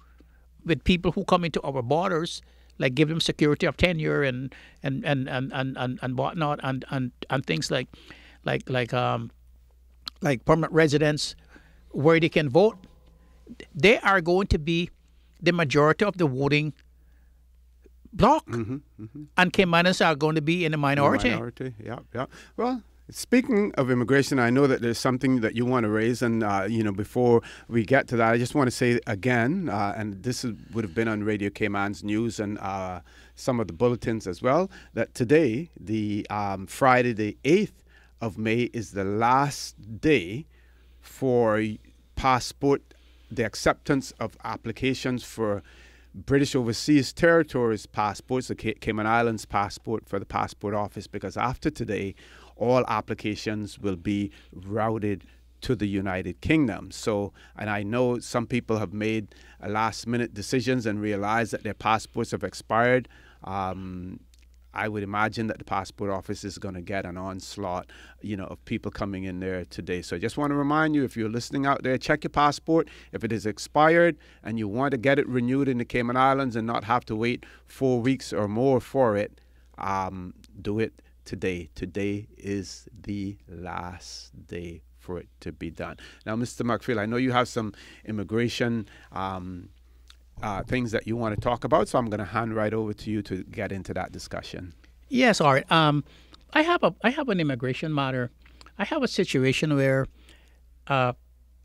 with people who come into our borders, like give them security of tenure and whatnot, and things like permanent residence where they can vote, they are going to be the majority of the voting bloc, and Caymanians are going to be in the minority. Yeah. Well, speaking of immigration, I know that there's something that you want to raise, and before we get to that, I just want to say again, and this would have been on Radio Cayman's news and some of the bulletins as well, that today, the Friday the 8th of May, is the last day for the acceptance of applications for British Overseas Territories passports, the Cayman Islands passport, for the passport office, because after today, all applications will be routed to the United Kingdom. So, and I know some people have made last-minute decisions and realized that their passports have expired. I would imagine that the passport office is going to get an onslaught, of people coming in there today. So I just want to remind you, if you're listening out there, check your passport. If it is expired and you want to get it renewed in the Cayman Islands and not have to wait 4 weeks or more for it, do it today. Today is the last day for it to be done. Now, Mr. McPhail, I know you have some immigration things that you want to talk about, so I'm going to hand right over to you to get into that discussion. Yes, all right. I have an immigration matter. I have a situation where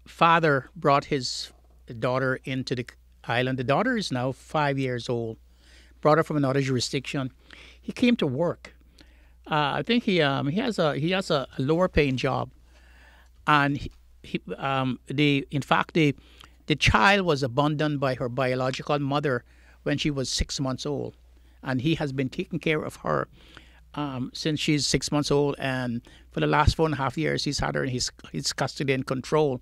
father brought his daughter into the island. The daughter is now 5 years old. Brought her from another jurisdiction. He came to work. I think he has a lower paying job, and the child was abandoned by her biological mother when she was 6 months old, and he has been taking care of her since she's 6 months old, and for the last 4.5 years he's had her in his custody and control.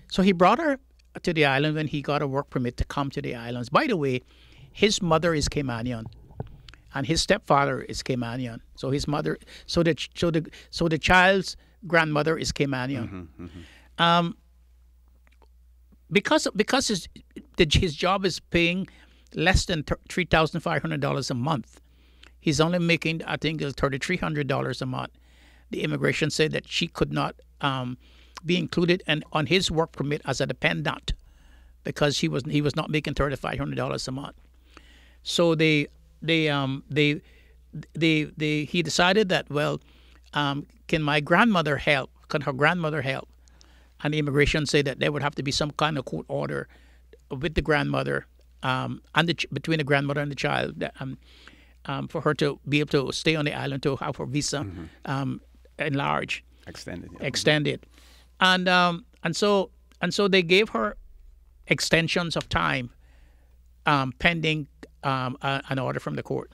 So he brought her to the island when he got a work permit to come to the islands. By the way, his mother is Caymanian, and his stepfather is Caymanian. So his mother, so the child's grandmother is Caymanian. Because his job is paying less than $3,500 a month. He's only making, I think, $3,300 a month. The immigration said that she could not be included on his work permit as a dependent because he was not making $3,500 a month. So he decided that, well, can my grandmother help? Can her grandmother help? And the immigration said that there would have to be some kind of court order with the grandmother, between the grandmother and the child, for her to be able to stay on the island, to have her visa enlarged, extended, and so they gave her extensions of time pending an order from the court.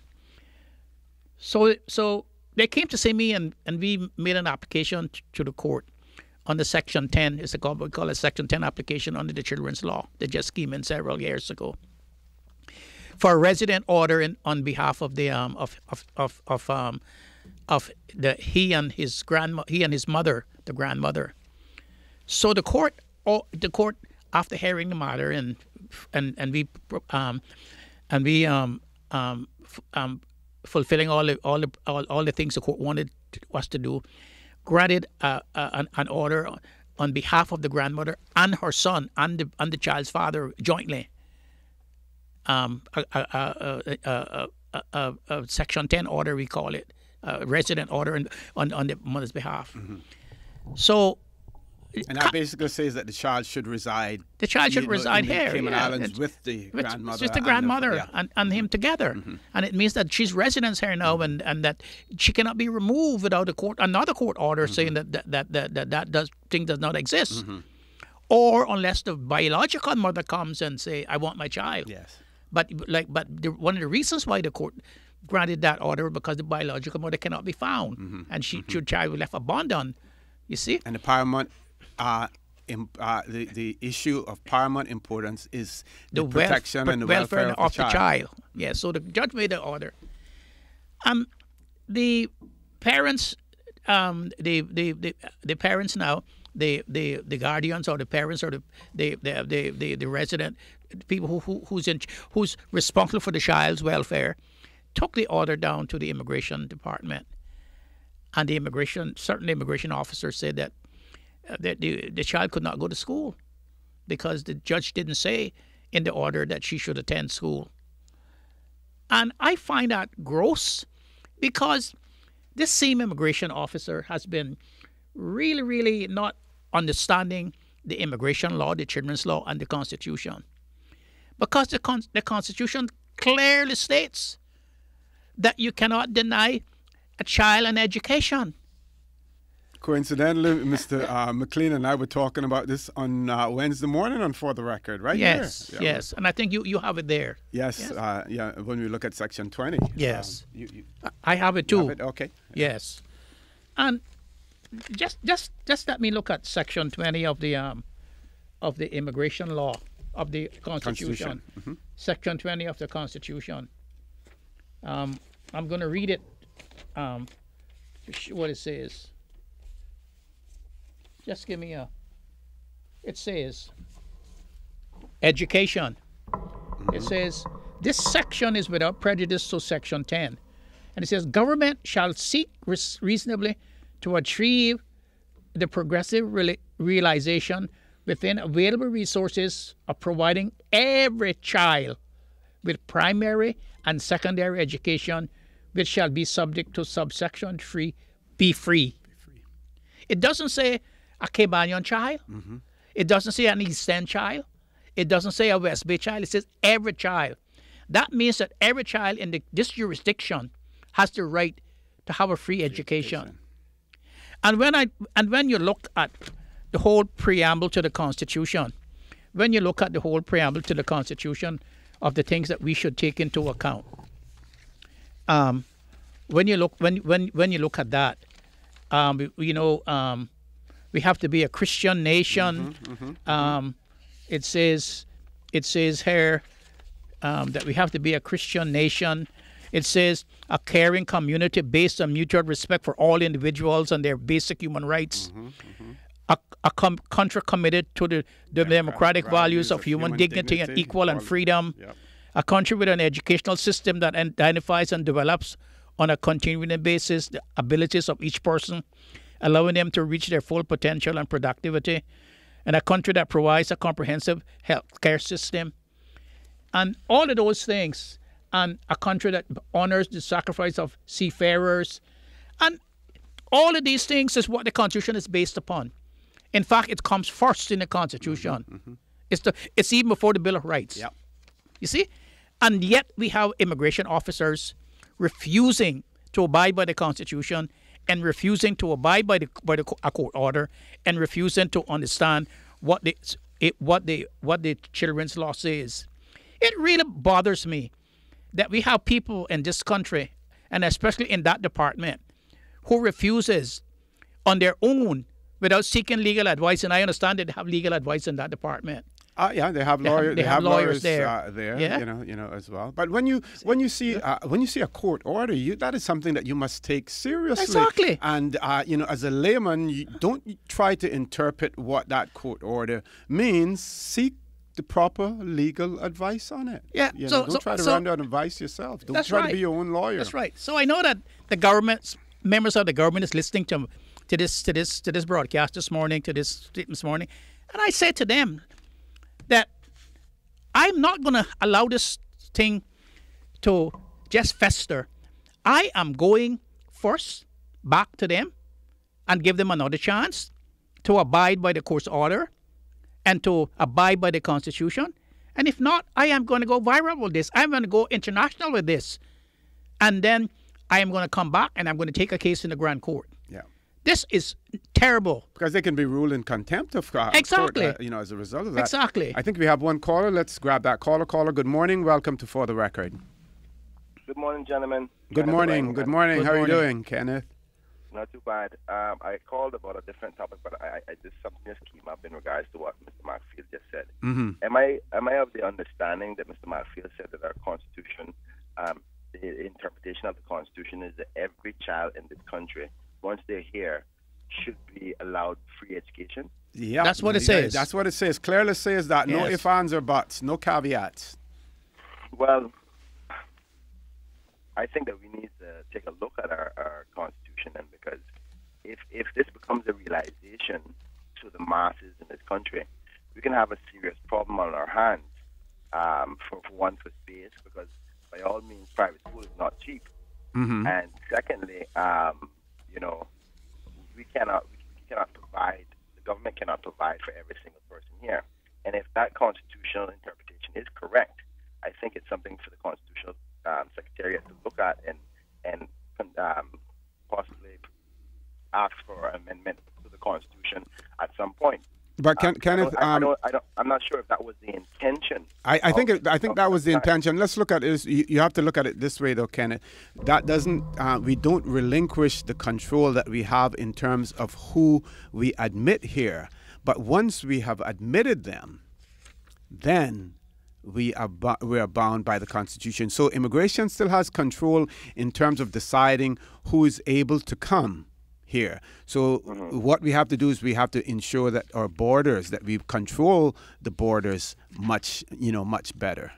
So they came to see me, and we made an application to the court on the Section 10. It's we call it Section 10 application under the Children's Law that just came in several years ago for a resident order on behalf of the he and his mother, the grandmother. So the court after hearing the matter and we fulfilling all the things the court wanted us to do, granted an order on behalf of the grandmother and her son and the child's father jointly. A Section 10 order, we call it, a resident order on the mother's behalf. So, and that basically says that the child should reside. The child should reside in here, the Cayman Islands with the grandmother. Just the grandmother and him together, and it means that she's residence here now, and that she cannot be removed without another court order saying that thing does not exist, or unless the biological mother comes and say, "I want my child." Yes. But one of the reasons why the court granted that order because the biological mother cannot be found, and your child was left abandoned. You see? And the paramount, the issue of paramount importance is the protection and the welfare of the child. Yeah. So the judge made the order. The parents, the parents now, the guardians or the parents or the resident people who's responsible for the child's welfare, took the order down to the immigration department, and certain immigration officers said that the child could not go to school because the judge didn't say in the order that she should attend school. And I find that gross, because this same immigration officer has been really, really not understanding the immigration law, the children's law, and the Constitution. Because the Constitution clearly states that you cannot deny a child an education. Coincidentally, Mr. McLean and I were talking about this on Wednesday morning on For the Record, right? Yes, here. yes. And I think you have it there. Yes, when we look at Section 20. Yes. I have it too. You have it? Okay. Yes. And just let me look at Section 20 of the immigration law of the Constitution. Section 20 of the Constitution. I'm going to read it. What it says. Just give me it says education. It says this section is without prejudice to Section 10. And it says government shall seek reasonably to achieve the progressive realization within available resources of providing every child with primary and secondary education, which shall be subject to subsection 3, be free. It doesn't say a Caymanian child. It doesn't say an East End child. It doesn't say a West Bay child. It says every child. That means that every child in this jurisdiction has the right to have a free education. And when you look at the whole preamble to the Constitution, when you look at the whole preamble to the Constitution of the things that we should take into account, when you look at that, we have to be a Christian nation. It says here that we have to be a Christian nation. It says a caring community based on mutual respect for all individuals and their basic human rights. A country committed to the democratic values of human dignity and equal and freedom. A country with an educational system that identifies and develops on a continuing basis the abilities of each person, allowing them to reach their full potential and productivity. And a country that provides a comprehensive health care system. And all of those things. And a country that honors the sacrifice of seafarers. And all of these things is what the Constitution is based upon. In fact, it comes first in the Constitution. It's even before the Bill of Rights. You see? And yet we have immigration officers refusing to abide by the Constitution and refusing to abide by a court order and refusing to understand what the children's law says. It really bothers me that we have people in this country, and especially in that department, who refuses on their own without seeking legal advice. And I understand that they have legal advice in that department. They have lawyers. They have lawyers there. Yeah. You know as well. But when you see a court order, that is something that you must take seriously. Exactly. And as a layman, you don't try to interpret what that court order means. Seek the proper legal advice on it. Yeah. Don't try to run down advice yourself. Don't try to be your own lawyer. That's right. So I know that the government, members of the government, is listening to this broadcast this morning, to this statement this morning, and I say to them that I'm not going to allow this thing to just fester. I am going first back to them and give them another chance to abide by the court's order and to abide by the Constitution. And if not, I am going to go viral with this. I'm going to go international with this. And then I am going to come back and I'm going to take a case in the Grand Court. Yeah. This is terrible. Because they can be ruled in contempt of court, exactly. As a result of that. Exactly. I think we have one caller. Let's grab that caller. Caller, good morning. Welcome to For the Record. Good morning, gentlemen. Good morning. Good morning. How are you doing, Kenneth? Not too bad. I called about a different topic, but I just something just came up in regards to what Mr. Markfield just said. Mm-hmm. Am I of the understanding that Mr. Markfield said that our Constitution, the interpretation of the Constitution is that every child in this country, once they're here, should be allowed free education? Yeah, that's what it says. That's what it says. Clearly says that. Yes. No ifs, ands, or buts. No caveats. Well, I think that we need to take a look at our Constitution, and because if this becomes a realization to the masses in this country, we can have a serious problem on our hands. For space, because by all means, private school is not cheap, and secondly, we cannot provide. The government cannot provide for every single person here, and if that constitutional interpretation is correct, I think it's something for the constitutional secretariat to look at and possibly ask for an amendment to the Constitution at some point. But Kenneth, I'm not sure if that was the intention. I think that was the intention. Let's look at it. You have to look at it this way, though, Kenneth. That doesn't. We don't relinquish the control that we have in terms of who we admit here. But once we have admitted them, then we are bound by the Constitution. So immigration still has control in terms of deciding who is able to come here. So what we have to do is we have to ensure that our borders, that we control the borders much better.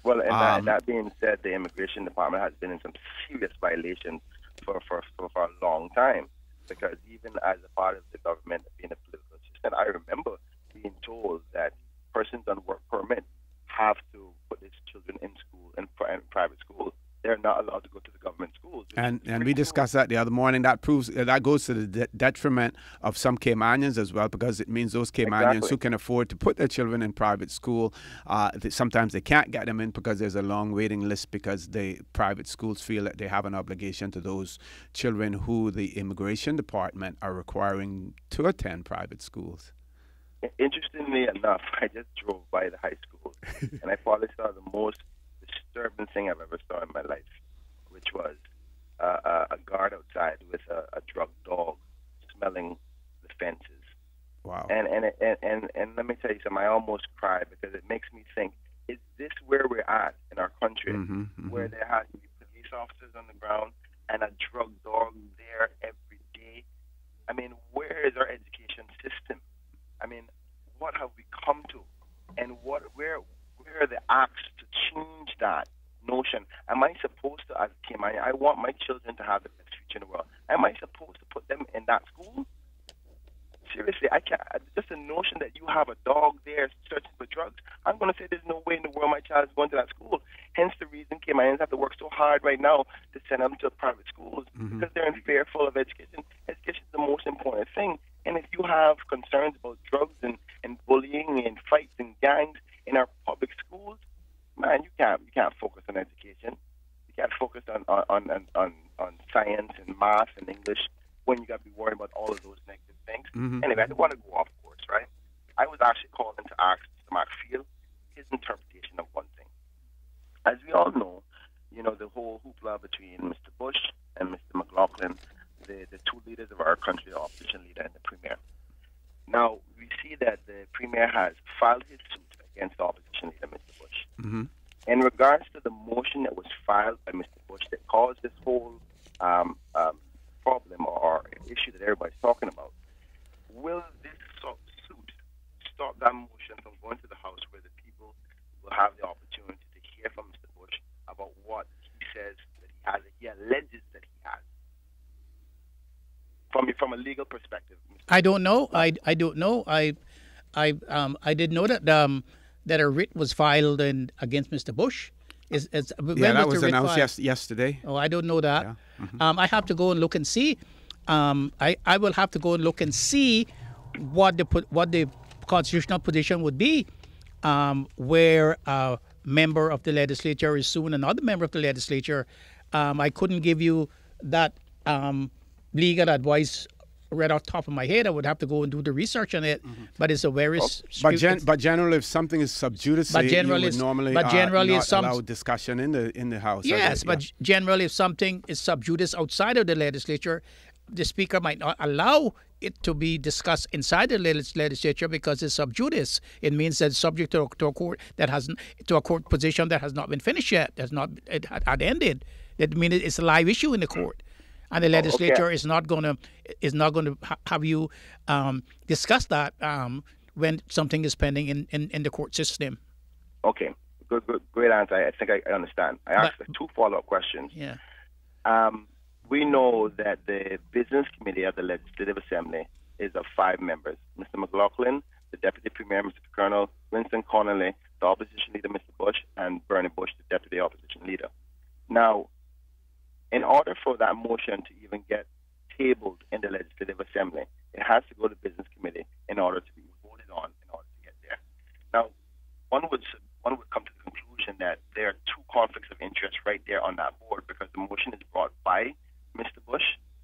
Well, and that being said, the immigration department has been in some serious violations for a long time, because even as a part of the government being a political assistant, I remember being told that persons on work permit have to put their children in school, in private schools. They're not allowed to go to the government schools. And we discussed that the other morning. That proves that goes to the detriment of some Caymanians as well, because it means those Caymanians who can afford to put their children in private school, sometimes they can't get them in because there's a long waiting list, because the private schools feel that they have an obligation to those children who the immigration department are requiring to attend private schools. Interestingly enough, I just drove by the high school and I probably saw the most disturbing thing I've ever saw in my life, which was a guard outside with a drug dog smelling the fences. Wow. And let me tell you something, I almost cried, because it makes me think, is this where we're at in our country, where there has to be police officers on the ground and a drug dog there every day? I mean, where is our education system? I mean, what have we come to? And where are the acts to change that notion? Am I supposed to, as a Cayman, I want my children to have the best future in the world. Am I supposed to put them in that school? Seriously, I can't. Just the notion that you have a dog there searching for drugs, I'm going to say there's no way in the world my child is going to that school. Hence the reason Caymanians have to work so hard right now to send them to private schools, because they're fearful of education. Education is the most important thing. And if you have concerns about drugs and bullying and fights and gangs in our public schools, man, you can't focus on education. You can't focus on science and math and English when you got to be worried about all of those negative things. Anyway, I don't want to go off course, right? I was actually calling to ask Mr. Markfield his interpretation of one thing. As we all know, the whole hoopla between Mr. Bush and Mr. McLaughlin, the two leaders of our country, the opposition leader and the premier. Now, we see that the premier has filed his suit against the opposition leader, Mr. Bush. In regards to the motion that was filed by Mr. Bush that caused this whole problem or issue that everybody's talking about, will this suit stop that motion from going to the House, where the people will have the opportunity to hear from Mr. Bush about what he says that he has, he alleges that he has? From a legal perspective, I don't know. I don't know. I did know that that a writ was filed against Mr. Bush. That was announced yesterday. Oh, I don't know that. Yeah. I have to go and look and see. I will have to go and look and see what the constitutional position would be, where a member of the legislature is suing another member of the legislature. I couldn't give you that legal advice right off the top of my head. I would have to go and do the research on it. But it's a very but generally, if something is sub judice, you would normally not allow discussion in the House. Yes, but generally, if something is sub judice outside of the legislature, the Speaker might not allow it to be discussed inside the legislature because it's sub judice. It means that it's subject to a court that hasn't, to a court position that has not been finished yet. It had ended. That means it's a live issue in the court, and the legislature is not going to have you discuss that when something is pending in the court system. Okay, good, great answer. I think I understand. I asked 2 follow-up questions. Yeah. We know that the Business Committee of the Legislative Assembly is of 5 members. Mr. McLaughlin, the Deputy Premier, Mr. Colonel, Winston Connolly, the Opposition Leader, Mr. Bush, and Bernie Bush, the Deputy Opposition Leader. Now, in order for that motion to even get tabled in the Legislative Assembly, it has to go to the Business Committee in order to be voted on in order to get there. Now, one would come to the conclusion that there are 2 conflicts of interest right there on that board because the motion is brought by Mr. Bush,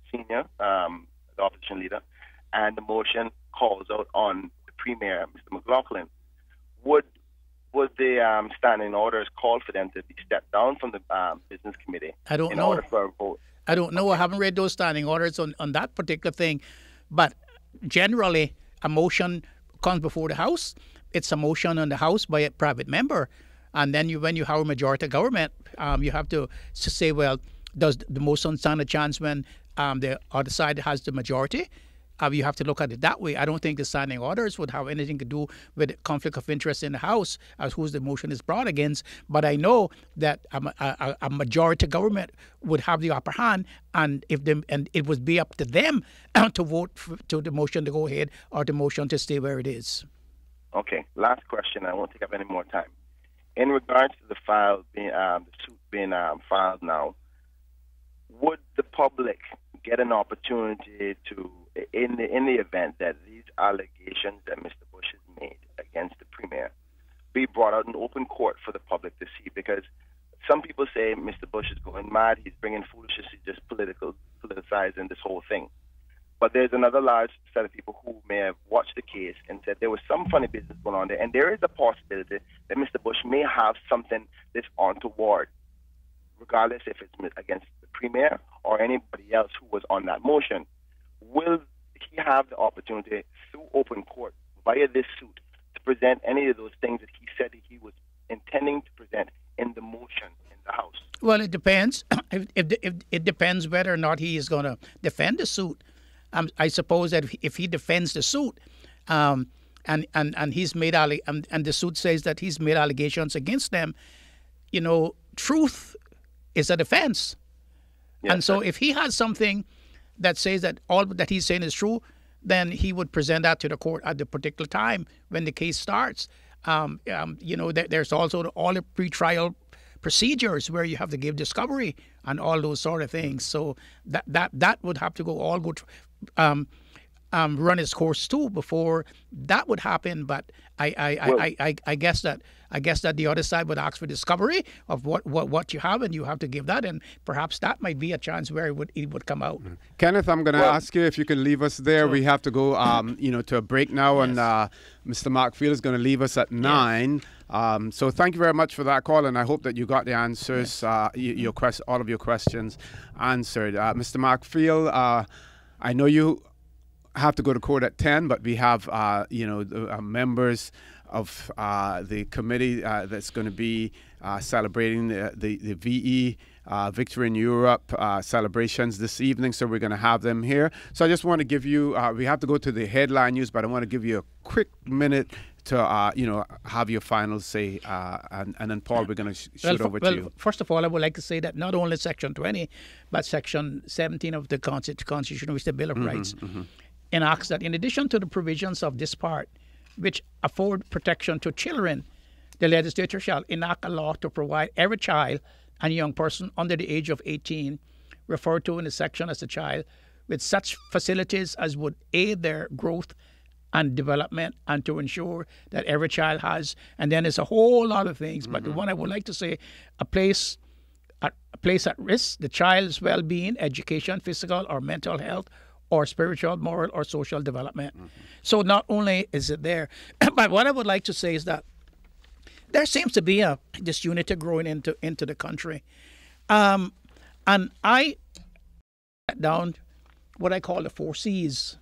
Senior, the opposition leader, and the motion calls out on the Premier, Mr. McLaughlin. Would the standing orders call for them to be stepped down from the Business Committee in order for a vote? I don't know. I haven't read those standing orders on that particular thing. But generally, a motion comes before the House. It's a motion on the House by a private member. And then when you have a majority government, you have to say, well, does the motion stand a chance when the other side has the majority? You have to look at it that way. I don't think the standing orders would have anything to do with conflict of interest in the House as whose the motion is brought against. But I know that a majority government would have the upper hand, and it would be up to them to vote to the motion to go ahead or the motion to stay where it is. Okay. Last question. I won't take up any more time. In regards to the suit being filed now, would the public get an opportunity to, in the event that these allegations that Mr. Bush has made against the Premier be brought out in open court for the public to see? Because some people say Mr. Bush is going mad, he's bringing foolishness, he's just politicizing this whole thing. But there's another large set of people who may have watched the case and said there was some funny business going on there, and there is a possibility that Mr. Bush may have something that's untoward, regardless if it's against the Premier or anybody else who was on that motion. Will he have the opportunity through open court via this suit to present any of those things that he said he was intending to present in the motion in the House? Well, it depends. It depends whether or not he is going to defend the suit. I suppose that if he defends the suit, and he's made and the suit says that he's made allegations against them, truth is a defense. Yes, and so if he has something that says that all that he's saying is true, then he would present that to the court at the particular time when the case starts. There's also all the pretrial procedures where you have to give discovery and all those sort of things. So that would have to run its course too before that would happen. But I guess that the other side would ask for discovery of what you have, and you have to give that, and perhaps that might be a chance where it would come out. Kenneth, I'm going to ask you if you can leave us there. Sure. We have to go to a break now, yes. And Mr. Mark Field is going to leave us at 9. Yes. So thank you very much for that call, and I hope that you got the answers, yes. All of your questions answered. Mr. Mark Field, I know you have to go to court at 10, but we have members of the committee that's going to be celebrating the VE Victory in Europe celebrations this evening, so we're going to have them here. So I just want to give you, we have to go to the headline news, but I want to give you a quick minute to have your final say, and then Paul, we're going to shoot over to you. First of all, I would like to say that not only Section 20, but Section 17 of the Constitution, which is the Bill of Rights, enacts that in addition to the provisions of this part, which afford protection to children, the legislature shall enact a law to provide every child and young person under the age of 18, referred to in the section as a child, with such facilities as would aid their growth and development, and to ensure that every child has, and then there's a whole lot of things, but the one I would like to say, a place at risk, the child's well-being, education, physical or mental health, or spiritual, moral, or social development. So not only is it there, but what I would like to say is that there seems to be a disunity growing into the country. And I down what I call the 4 C's.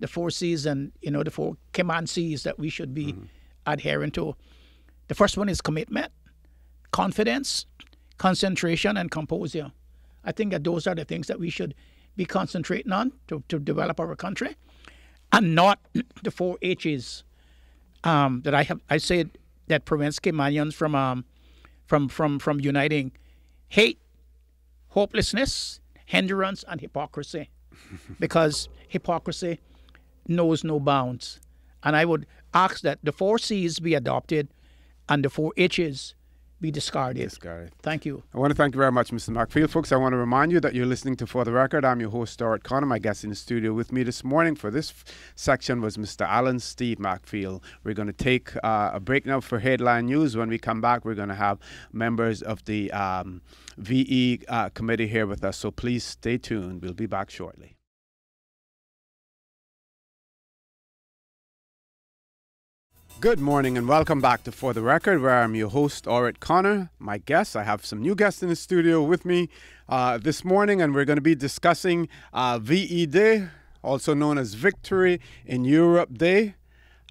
The 4 C's and, the 4 Cayman C's that we should be adhering to. The first one is commitment, confidence, concentration, and composure. I think that those are the things that we should be concentrating on to develop our country, and not the 4 H's that I said that prevents Caymanians from uniting: hate, hopelessness, hindrance, and hypocrisy. Because hypocrisy knows no bounds. And I would ask that the 4 C's be adopted and the 4 H's be discarded. Thank you. I want to thank you very much, Mr. McField. Folks, I want to remind you that you're listening to For the Record. I'm your host, Stuart Connor. My guest in the studio with me this morning for this section was Mr. Alan Steve McField. We're going to take a break now for headline news. When we come back, we're going to have members of the VE committee here with us. So please stay tuned. We'll be back shortly. Good morning and welcome back to For the Record, where I'm your host, Stuart Connor. My guests, I have some new guests in the studio with me this morning, and we're going to be discussing VE Day, also known as Victory in Europe Day,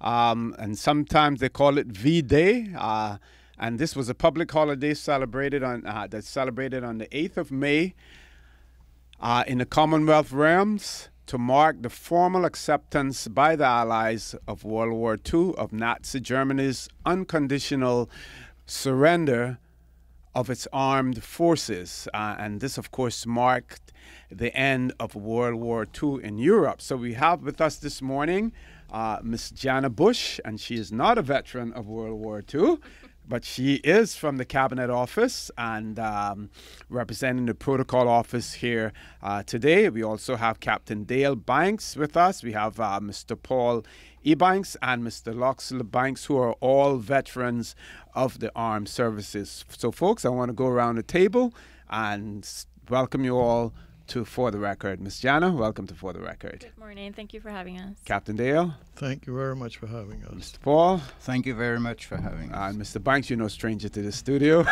and sometimes they call it V-Day. And this was a public holiday celebrated on that's celebrated on the 8th of May in the Commonwealth realms, to mark the formal acceptance by the Allies of World War II of Nazi Germany's unconditional surrender of its armed forces. And this, of course, marked the end of World War II in Europe. So we have with us this morning Miss Jana Bush, and she is not a veteran of World War II, but she is from the Cabinet Office and representing the Protocol Office here today. We also have Captain Dale Banks with us. We have Mr. Paul E. Banks and Mr. Loxley Banks, who are all veterans of the armed services. So, folks, I want to go around the table and welcome you all to For the Record. Miss Jana, welcome to For the Record. Good morning. Thank you for having us. Captain Dale. Thank you very much for having us. Mr. Paul. Thank you very much for having us. And Mr. Banks, you're no stranger to the studio.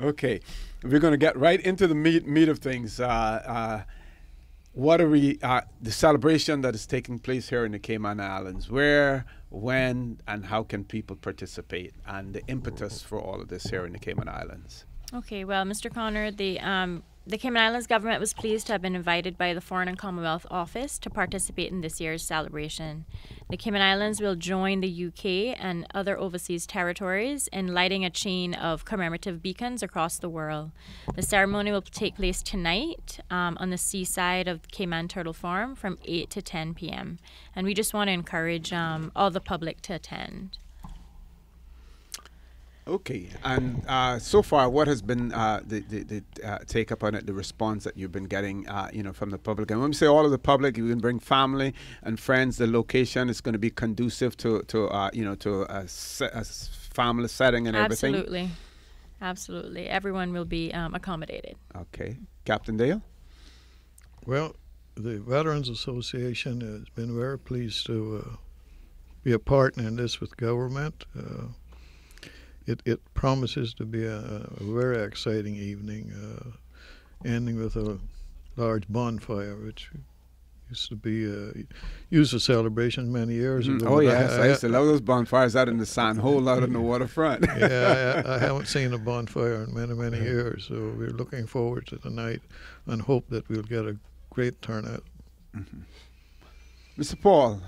Okay, we're going to get right into the meat of things. What are we, the celebration that is taking place here in the Cayman Islands? Where, when, and how can people participate? And the impetus for all of this here in the Cayman Islands? Okay, well, Mr. Connor, the Cayman Islands government was pleased to have been invited by the Foreign and Commonwealth Office to participate in this year's celebration. The Cayman Islands will join the UK and other overseas territories in lighting a chain of commemorative beacons across the world. The ceremony will take place tonight on the seaside of Cayman Turtle Farm from 8 to 10 p.m. And we just want to encourage all the public to attend. Okay, and so far, what has been the take up on it, the response that you've been getting, from the public? And when we say all of the public, you can bring family and friends. The location is going to be conducive to a family setting and everything. Absolutely. Everyone will be accommodated. Okay, Captain Dale. Well, the Veterans Association has been very pleased to be a partner in this with government. It promises to be a very exciting evening, ending with a large bonfire, which used to be used for celebration many years ago. Oh, yes, I used to love those bonfires out in the sand hole out on the waterfront. Yeah, I haven't seen a bonfire in many, many years, so we're looking forward to the night and hope that we'll get a great turnout. Mm-hmm. Mr. Paul,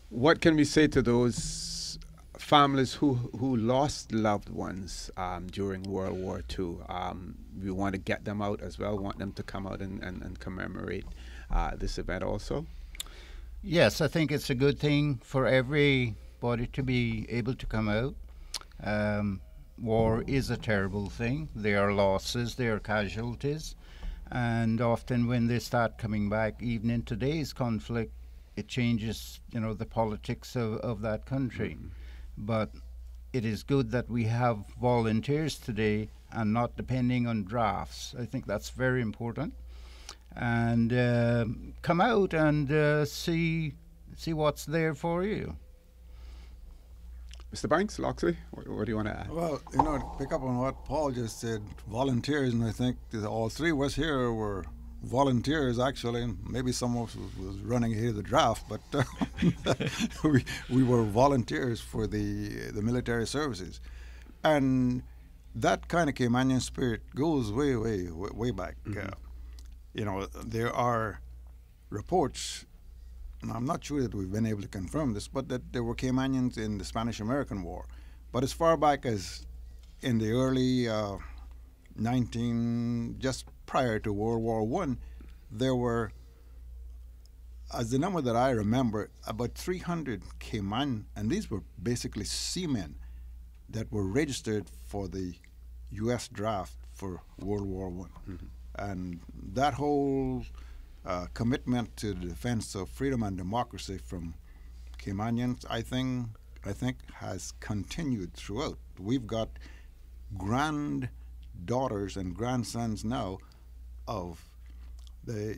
what can we say to those families who lost loved ones during World War II? We want to get them out as well, want them to come out and commemorate this event also. Yes, I think it's a good thing for everybody to be able to come out. War is a terrible thing. There are losses, there are casualties, and often when they start coming back, even in today's conflict, it changes, the politics of that country. Mm-hmm. But it is good that we have volunteers today and not depending on drafts. I think that's very important. and come out and see what's there for you. Mr. Banks, Loxley, what do you want to add? Well, to pick up on what Paul just said, volunteers, and I think that all three of us here were volunteers, actually, and maybe some of us was running ahead of the draft, but we were volunteers for the military services. And that kind of Caymanian spirit goes way, way, way, way back. There are reports, and I'm not sure that we've been able to confirm this, but that there were Caymanians in the Spanish-American War. But as far back as in the early just prior to World War I, there were, as the number that I remember, about 300 Cayman, and these were basically seamen that were registered for the U.S. draft for World War I. Mm-hmm. And that whole commitment to the defense of freedom and democracy from Caymanians, I think has continued throughout. We've got granddaughters and grandsons now of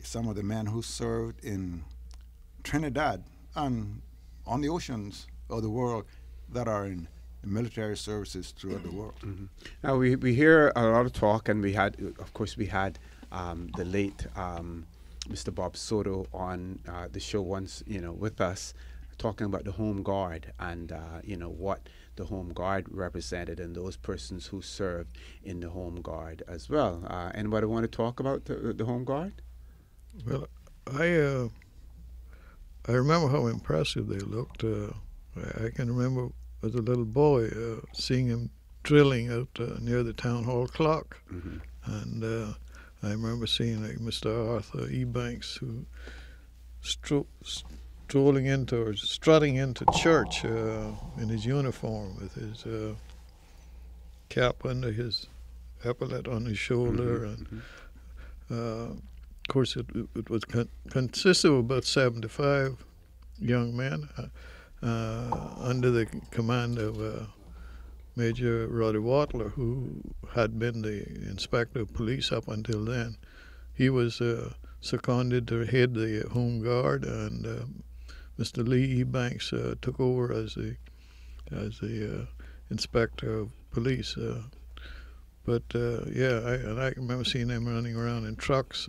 some of the men who served in Trinidad and on the oceans of the world that are in military services throughout the world. Mm-hmm. Now we hear a lot of talk, and we had the late Mr. Bob Soto on the show once, with us, talking about the Home Guard and what the Home Guard represented and those persons who served in the Home Guard as well. Anybody want to talk about the Home Guard? Well, I remember how impressive they looked. I can remember as a little boy seeing them drilling out near the town hall clock. Mm-hmm. And I remember seeing Mr. Arthur E. Banks, who strutting into church in his uniform with his cap under his epaulette on his shoulder. Mm-hmm. And of course, it was consisted of about 75 young men under the command of Major Roddy Watler, who had been the inspector of police up until then. He was seconded to head the Home Guard, and Mr. Lee E. Banks took over as the inspector of police. I remember seeing them running around in trucks,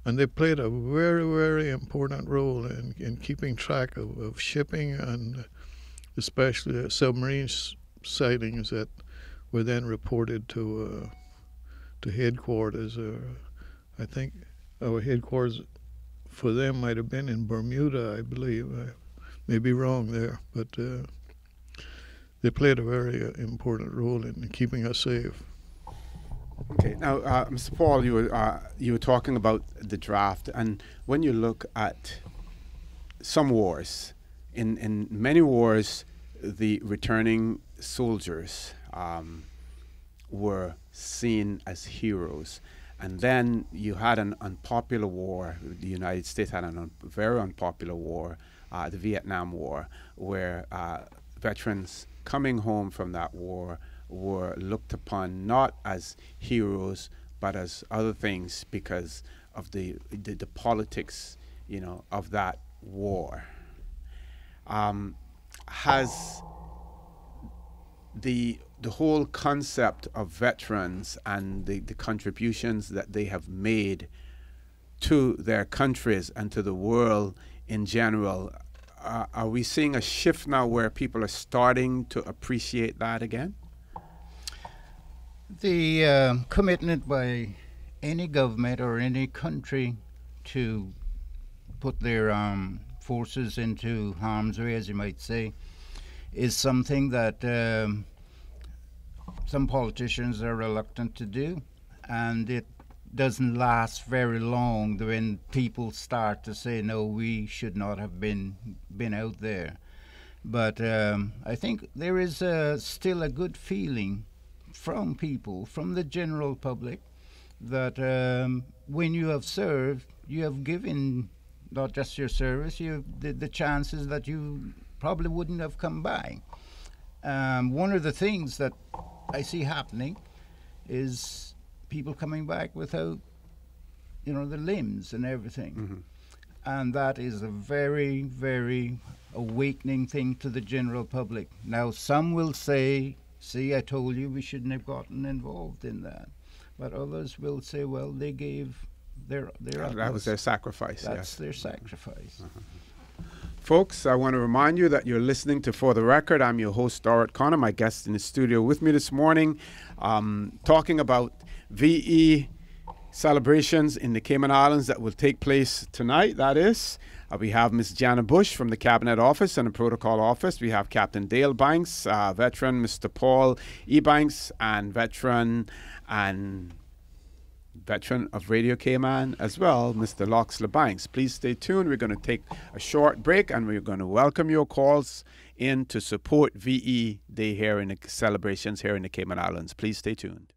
and they played a very, very important role in keeping track of shipping, and especially submarine sightings that were then reported to headquarters. I think our headquarters for them might have been in Bermuda, I believe. I may be wrong there, but they played a very important role in keeping us safe. Okay, now, Mr. Paul, you were talking about the draft, and when you look at some wars, in many wars, the returning soldiers were seen as heroes. And then you had an unpopular war. The United States had a very unpopular war, the Vietnam War, where veterans coming home from that war were looked upon not as heroes, but as other things because of the politics, of that war. Has the whole concept of veterans and the contributions that they have made to their countries and to the world in general, are we seeing a shift now where people are starting to appreciate that again? The commitment by any government or any country to put their forces into harm's way, as you might say, is something that some politicians are reluctant to do, and it doesn't last very long when people start to say, no, we should not have been out there. But I think there is still a good feeling from people, from the general public, that when you have served, you have given not just your service, you have the chances that you probably wouldn't have come by. One of the things that I see happening is people coming back without the limbs and everything. And that is a very, very awakening thing to the general public. Now, some will say, see, I told you we shouldn't have gotten involved in that. But others will say, well, they gave their that was their sacrifice. That's their sacrifice. Folks, I want to remind you that you're listening to For the Record. I'm your host, Dorrit Connor. My guest in the studio with me this morning, talking about VE celebrations in the Cayman Islands that will take place tonight, that is. We have Ms. Jana Bush from the Cabinet Office and the Protocol Office. We have Captain Dale Banks, veteran Mr. Paul E. Banks, and veteran of Radio Cayman as well, Mr. Loxley Banks. Please stay tuned. We're going to take a short break, and we're going to welcome your calls in to support VE Day here in the celebrations here in the Cayman Islands. Please stay tuned.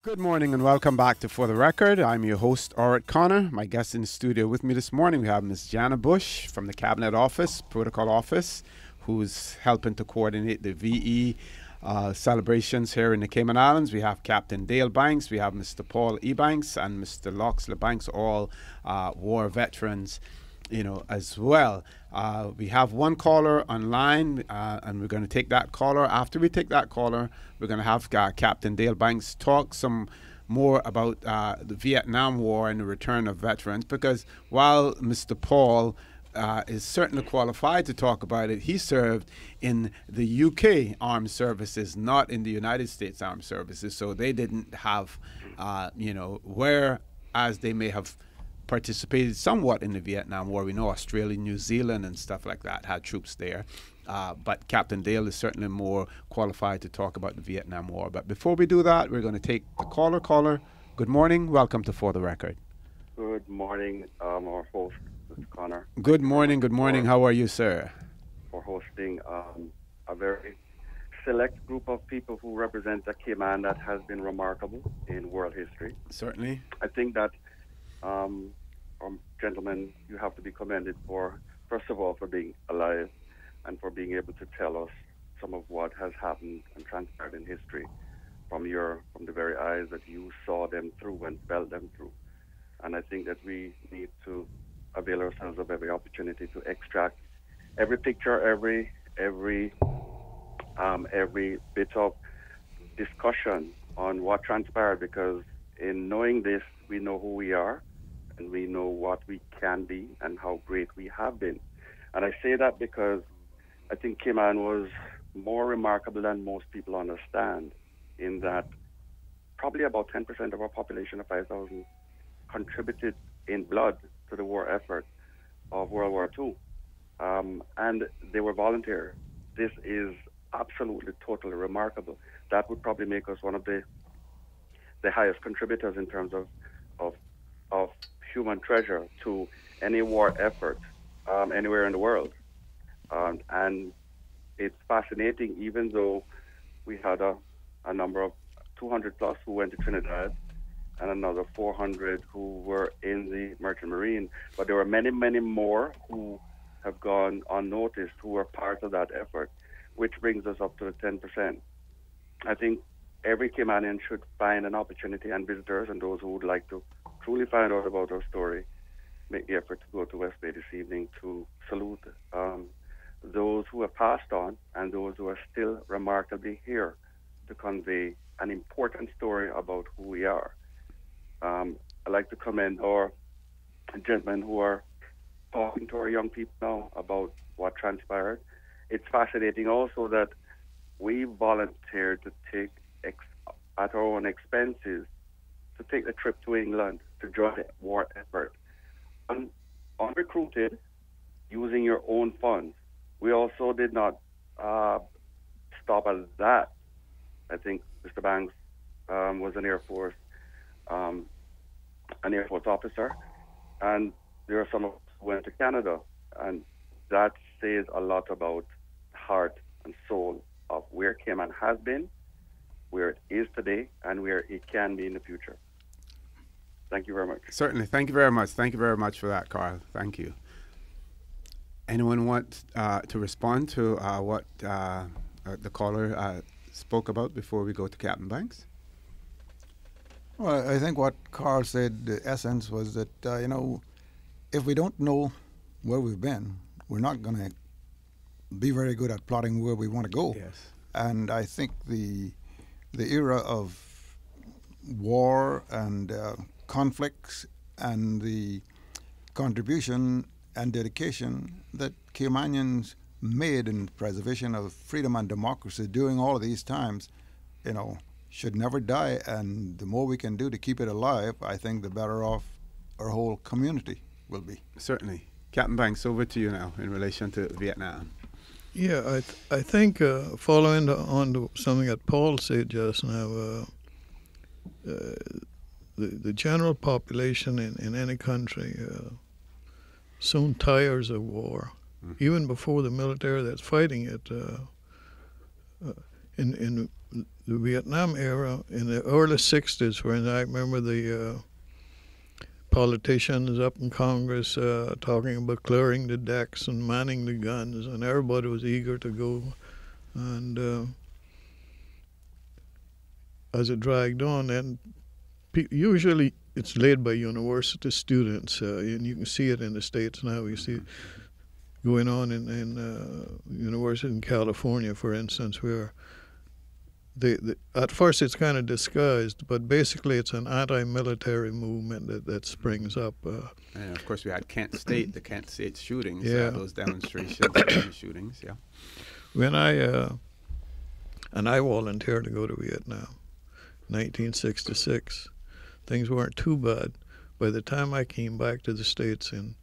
Good morning and welcome back to For the Record. I'm your host, Dorrit Connor. My guest in the studio with me this morning, we have Ms. Jana Bush from the Cabinet Office, Protocol Office, who's helping to coordinate the VE celebrations here in the Cayman Islands. We have Captain Dale Banks, we have Mr. Paul E. Banks, and Mr. Loxley Banks, all war veterans, as well. We have one caller online, and we're going to take that caller. After we take that caller, we're going to have Captain Dale Banks talk some more about the Vietnam War and the return of veterans, because while Mr. Paul is certainly qualified to talk about it, he served in the UK Armed Services, not in the United States Armed Services, so they didn't have, whereas they may have participated somewhat in the Vietnam War. We know Australia, New Zealand, and stuff like that had troops there. But Captain Dale is certainly more qualified to talk about the Vietnam War. But before we do that, we're going to take the caller. Caller, good morning. Welcome to For the Record. Good morning, our host, Mr. Connor. Good morning. Good morning. How are you, sir? For hosting a very select group of people who represent a Cayman that has been remarkable in world history. Certainly. I think that gentlemen, you have to be commended for, first of all, for being alive and for being able to tell us some of what has happened and transpired in history from the very eyes that you saw them through and felt them through. And I think that we need to avail ourselves of every opportunity to extract every picture, every bit of discussion on what transpired, because in knowing this, we know who we are, and we know what we can be and how great we have been. And I say that because I think Cayman was more remarkable than most people understand, in that probably about 10% of our population of 5,000 contributed in blood to the war effort of World War II. And they were volunteers. This is absolutely, totally remarkable. That would probably make us one of the highest contributors in terms of human treasure to any war effort anywhere in the world. And it's fascinating, even though we had a number of 200 plus who went to Trinidad and another 400 who were in the Merchant Marine, but there were many, many more who have gone unnoticed, who were part of that effort, which brings us up to the 10%. I think every Caymanian should find an opportunity, and visitors and those who would like to truly find out about our story, make the effort to go to West Bay this evening to salute those who have passed on and those who are still remarkably here to convey an important story about who we are. I'd like to commend our gentlemen who are talking to our young people now about what transpired. It's fascinating also that we volunteered to take at our own expenses to take the trip to England to join the war effort. Unrecruited, using your own funds. We also did not stop at that. I think Mr. Banks was an Air Force officer, and there are some of us who went to Canada, and that says a lot about heart and soul of where Cayman has been, where it is today, and where it can be in the future. Thank you very much. Certainly. Thank you very much. Thank you very much for that, Carl. Thank you. Anyone want to respond to what the caller spoke about before we go to Captain Banks? Well, I think what Carl said, the essence was that, if we don't know where we've been, we're not going to be very good at plotting where we want to go. Yes. And I think the era of war and conflicts and the contribution and dedication that Caymanians made in the preservation of freedom and democracy during all of these times, should never die. And the more we can do to keep it alive, I think the better off our whole community will be. Certainly. Captain Banks, over to you now in relation to Vietnam. Yeah, I think following on to something that Paul said just now, the general population in any country soon tires of war, even before the military that's fighting it. In the Vietnam era, in the early 60s, when I remember the politicians up in Congress talking about clearing the decks and manning the guns, and everybody was eager to go. And as it dragged on, and usually it's led by university students, and you can see it in the States now. You see it going on in university in California, for instance, where at first it's kind of disguised, but basically it's an anti-military movement that springs up. And of course we had the Kent State shootings, Yeah. those demonstrations, shootings, yeah. When I volunteered to go to Vietnam, 1966, things weren't too bad. By the time I came back to the States in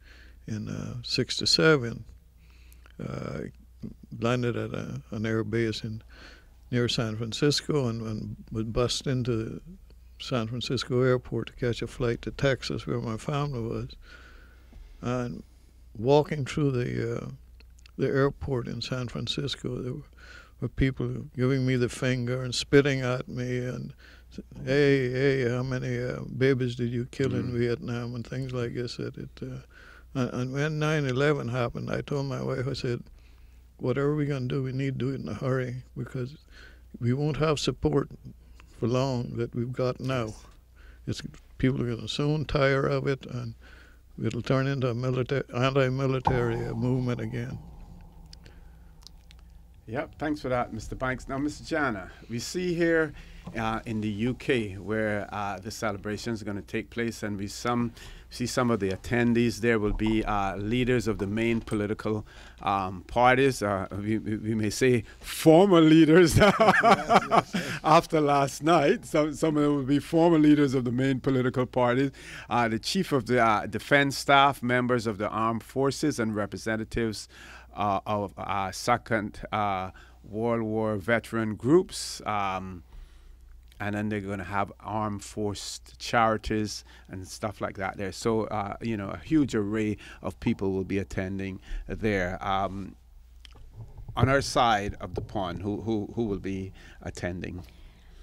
67, I landed at an air base near San Francisco and would bust into San Francisco airport to catch a flight to Texas, where my family was. And walking through the airport in San Francisco, there were people giving me the finger and spitting at me and, hey, how many babies did you kill in Vietnam, and things like this. And when 9/11 happened, I told my wife, I said, whatever we're going to do, we need to do it in a hurry, because we won't have support for long that we've got now. People are going to soon tire of it, and it'll turn into a anti-military movement again. Yep, thanks for that, Mr. Banks. Now, Mr. Jana, we see here in the UK where the celebrations are going to take place, and we see some of the attendees. There will be leaders of the main political parties. We may say former leaders after last night. Some of them will be former leaders of the main political parties. The chief of the defense staff, members of the armed forces, and representatives of Second World War veteran groups. And then they're going to have armed force charities and stuff like that there. So, a huge array of people will be attending there. On our side of the pond, who will be attending?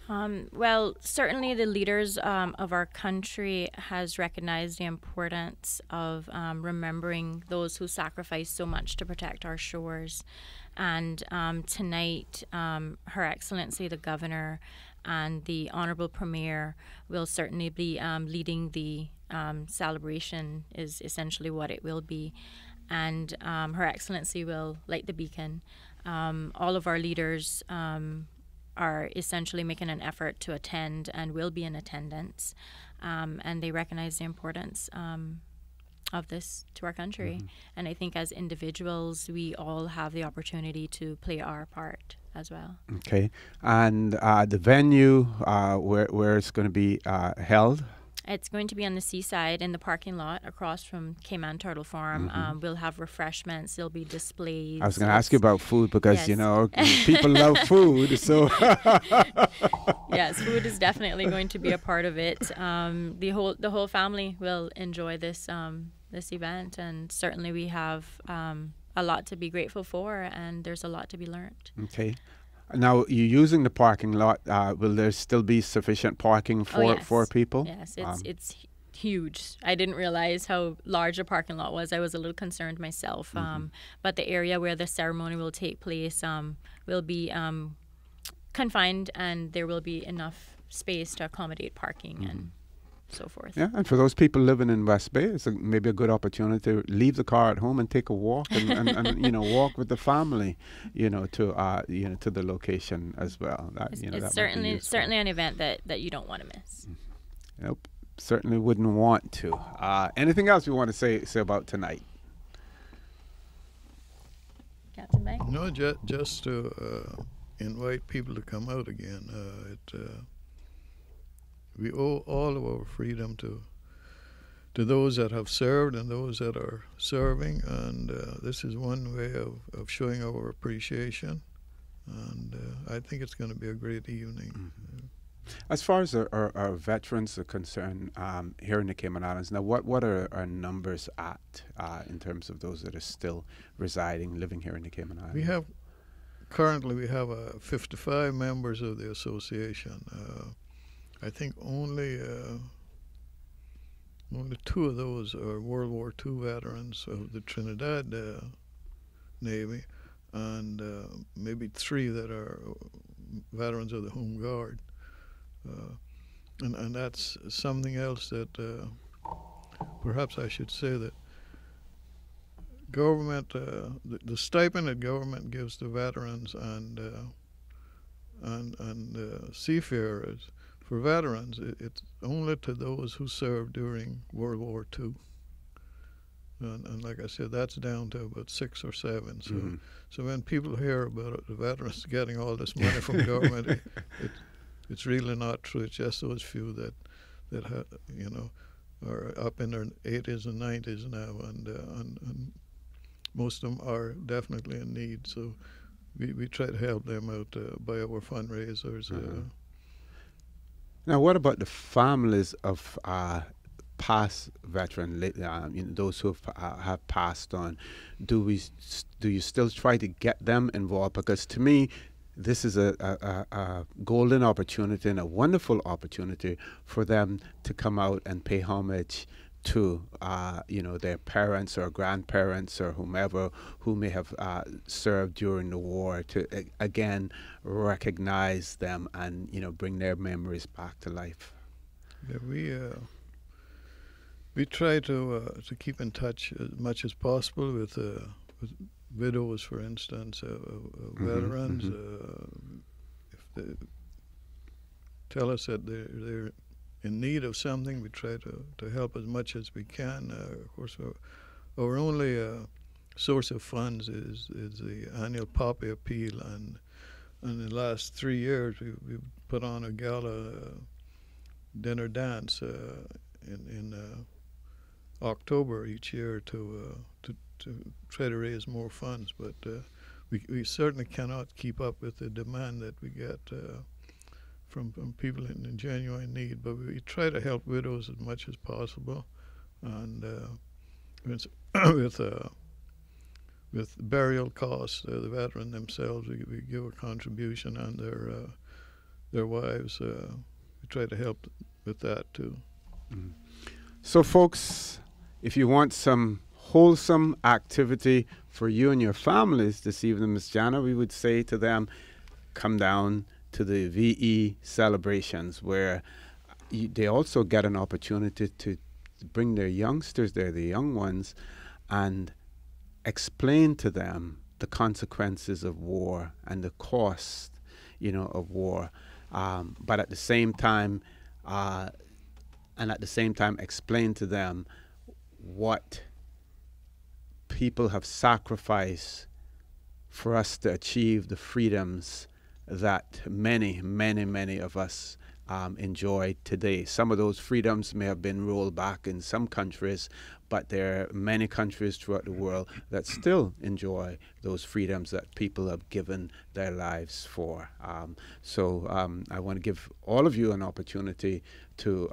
Well, certainly the leaders of our country has recognized the importance of remembering those who sacrificed so much to protect our shores. And tonight, Her Excellency the Governor and the Honorable Premier will certainly be leading the celebration, is essentially what it will be. And Her Excellency will light the beacon. All of our leaders are essentially making an effort to attend and will be in attendance. And they recognize the importance of this to our country. And I think as individuals, we all have the opportunity to play our part as well. Okay. And the venue where it's going to be held? It's going to be on the seaside in the parking lot across from Cayman Turtle Farm. We'll have refreshments. There'll be displays. I was going to ask you about food because, Yes. people love food. So yes, food is definitely going to be a part of it. The whole family will enjoy this event, and certainly we have a lot to be grateful for, and there's a lot to be learned. Okay. Now, you're using the parking lot. Will there still be sufficient parking for people? Yes, it's huge. I didn't realize how large the parking lot was. I was a little concerned myself. But the area where the ceremony will take place will be confined, and there will be enough space to accommodate parking and so forth. Yeah, and for those people living in West Bay, it's maybe a good opportunity to leave the car at home and take a walk, and walk with the family, to the location as well. It's that certainly an event that you don't want to miss. Nope, certainly wouldn't want to. Anything else you want to say about tonight? Captain Bank? No, just to invite people to come out again. We owe all of our freedom to those that have served and those that are serving, and this is one way of showing our appreciation, and I think it's going to be a great evening. As far as our veterans are concerned, here in the Cayman Islands, now what are our numbers at in terms of those that are still living here in the Cayman Islands? Currently we have 55 members of the association. I think only 2 of those are World War II veterans of the Trinidad Navy, and maybe 3 that are veterans of the Home Guard. And that's something else that perhaps I should say, that government, the stipend that government gives to veterans and seafarers, for veterans, it's only to those who served during World War II. And like I said, that's down to about 6 or 7. So when people hear about the veterans getting all this money from government, it's really not true. It's just those few that are up in their 80s and 90s now, and most of them are definitely in need. So we try to help them out by our fundraisers. Now, what about the families of past veterans, those who have passed on? Do you still try to get them involved? Because to me, this is a golden opportunity and a wonderful opportunity for them to come out and pay homage to their parents or grandparents or whomever who may have served during the war, to again recognize them and bring their memories back to life. Yeah, we try to keep in touch as much as possible with widows, for instance, veterans. If they tell us that they're in need of something, we try to help as much as we can. Of course, our only source of funds is the annual Poppy Appeal, and in the last 3 years we've put on a gala dinner dance in October each year to try to raise more funds, but we certainly cannot keep up with the demand that we get from people in genuine need. But we try to help widows as much as possible, and with burial costs, the veteran themselves, we give a contribution, and their wives. We try to help with that too. So, folks, if you want some wholesome activity for you and your families this evening, Miss Jana, we would say to them, come down to the VE celebrations, where they also get an opportunity to bring their youngsters there, the young ones, and explain to them the consequences of war and the cost, of war. But at the same time, explain to them what people have sacrificed for us to achieve the freedoms that many, many, many of us enjoy today. Some of those freedoms may have been rolled back in some countries, but there are many countries throughout the world that still enjoy those freedoms that people have given their lives for. So I want to give all of you an opportunity to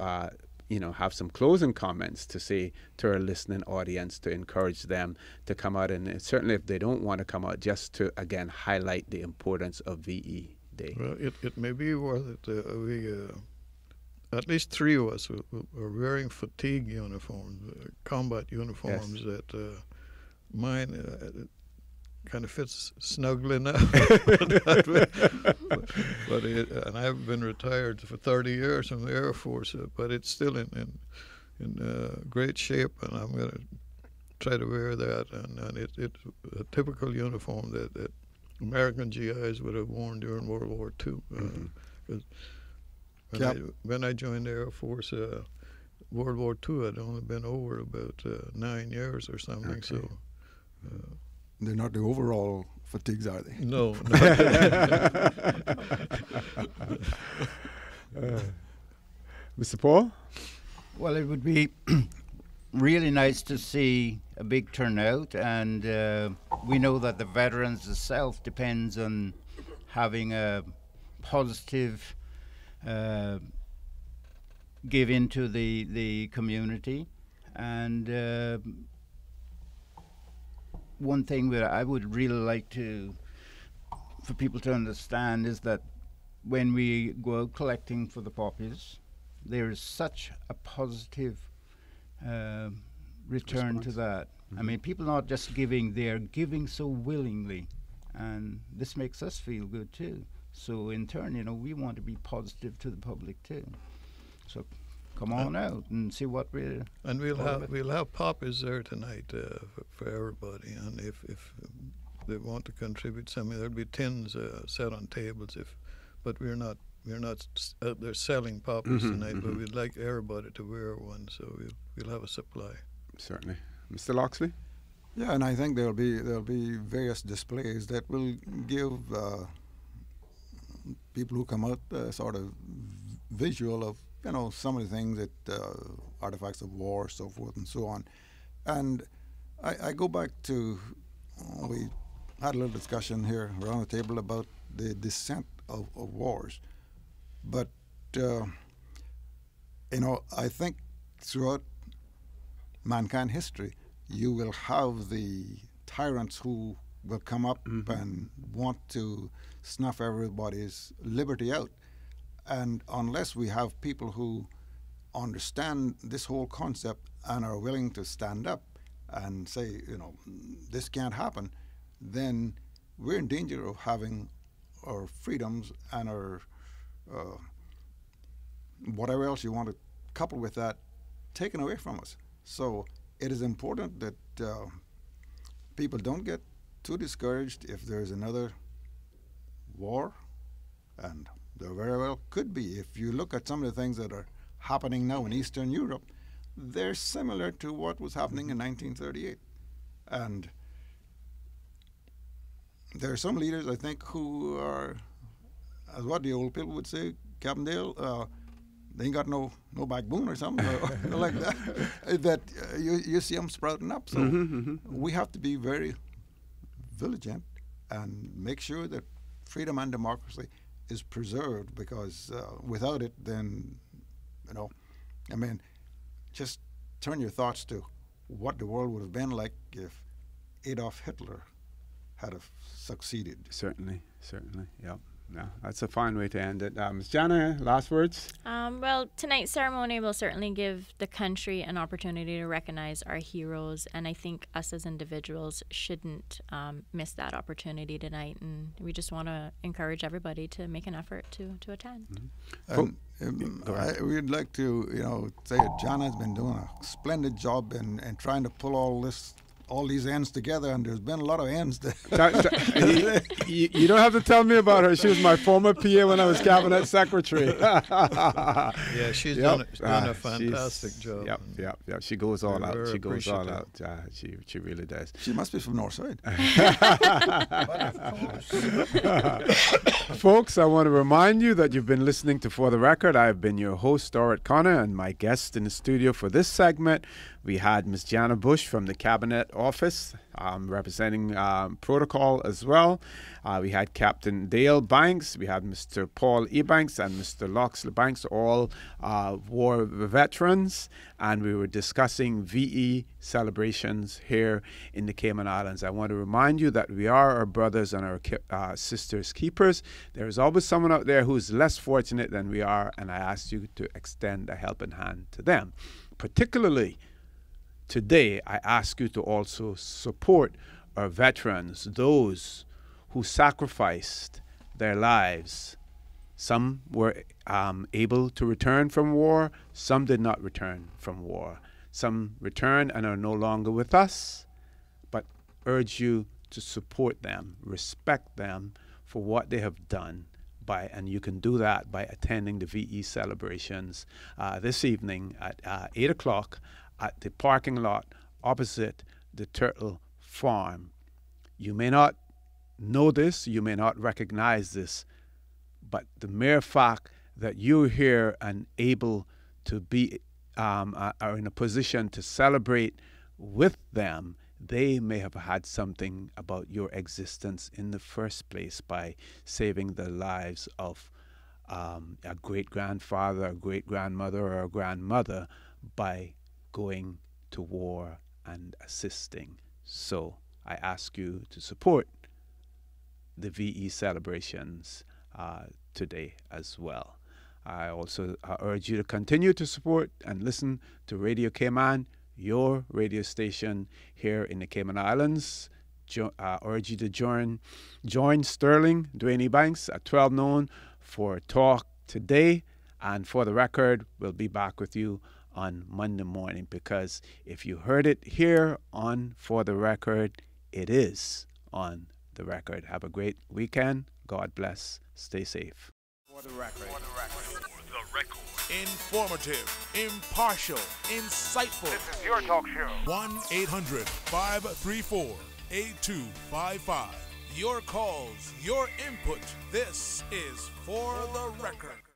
have some closing comments to say to our listening audience, to encourage them to come out, and certainly if they don't want to come out, just to again highlight the importance of VE Day. Well, it may be worth it. We at least 3 of us are wearing fatigue uniforms, combat uniforms. Yes. That mine kind of fits snugly now. And I've been retired for 30 years from the Air Force, but it's still in great shape, and I'm going to try to wear that. And it's a typical uniform that American GIs would have worn during World War II. When I joined the Air Force, World War II had only been over about 9 years or something. Okay. So they're not the overall fatigues, are they? No. Mr. Paul? Well, it would be really nice to see a big turnout, and we know that the veterans itself depends on having a positive give into the community. And one thing that I would really like for people to understand is that when we go out collecting for the poppies, there is such a positive return to that. I mean, people not just giving, they're giving so willingly, and this makes us feel good too. So in turn, we want to be positive to the public too. So come on out and see what we're. And we'll have poppies there tonight for everybody. And if they want to contribute something, there'll be tins set on tables. But we're not out there selling poppies tonight. But we'd like everybody to wear one, so we'll have a supply. Certainly, Mr. Loxley. Yeah, and I think there'll be various displays that will give people who come out sort of visual of some of the things that artifacts of war, so forth and so on. And I go back to we had a little discussion here around the table about the descent of wars, but I think throughout mankind history, you will have the tyrants who will come up and want to snuff everybody's liberty out. And unless we have people who understand this whole concept and are willing to stand up and say, this can't happen, then we're in danger of having our freedoms and our whatever else you want to couple with that taken away from us. So it is important that people don't get too discouraged if there's another war, and there very well could be. If you look at some of the things that are happening now in Eastern Europe, they're similar to what was happening in 1938. And there are some leaders, I think, who are, as what the old people would say, Captain Dale, they ain't got no backbone or something or like that. That you see them sprouting up. So we have to be very vigilant and make sure that freedom and democracy is preserved, because without it, then, just turn your thoughts to what the world would have been like if Adolf Hitler had have succeeded. Certainly, yeah. No, that's a fine way to end it. Ms. Jana, last words? Well, tonight's ceremony will certainly give the country an opportunity to recognize our heroes, and I think us as individuals shouldn't miss that opportunity tonight, and we just want to encourage everybody to make an effort to attend. We'd like to, say that Jana's been doing a splendid job in trying to pull all these ends together, and there's been a lot of ends. You don't have to tell me about her. She was my former PA when I was cabinet secretary. Yeah, she's done a fantastic job. Yep. She goes all out. She goes all out. She really does. She must be from Northside. Folks, I want to remind you that you've been listening to For the Record. I've been your host, Dorrit Connor, and my guest in the studio for this segment, we had Ms. Jana Bush from the Cabinet Office, representing protocol as well. We had Captain Dale Banks, we had Mr. Paul Ebanks and Mr. Loxley Banks, all war veterans, and we were discussing VE celebrations here in the Cayman Islands. I want to remind you that we are our brothers and our sisters' keepers. There is always someone out there who is less fortunate than we are, and I ask you to extend a helping hand to them. Particularly today, I ask you to also support our veterans, those who sacrificed their lives. Some were able to return from war. Some did not return from war. Some returned and are no longer with us, but urge you to support them, respect them for what they have done. And you can do that by attending the VE celebrations this evening at 8 o'clock at the parking lot opposite the Turtle Farm. You may not know this, you may not recognize this, but the mere fact that you're here and able to be are in a position to celebrate with them, they may have had something about your existence in the first place by saving the lives of a great-grandfather, a great-grandmother, or a grandmother by going to war and assisting. So I ask you to support the VE celebrations today as well. I also urge you to continue to support and listen to Radio Cayman, your radio station here in the Cayman Islands. Urge you to join Sterling Dwayne Banks at 12 noon for Talk Today. And for the record, we'll be back with you on Monday morning, because if you heard it here on For the Record, it is on the record. Have a great weekend. God bless. Stay safe. For the record. For the record. Informative, impartial, insightful. This is your talk show. 1-800-534-8255. Your calls, your input. This is For the Record.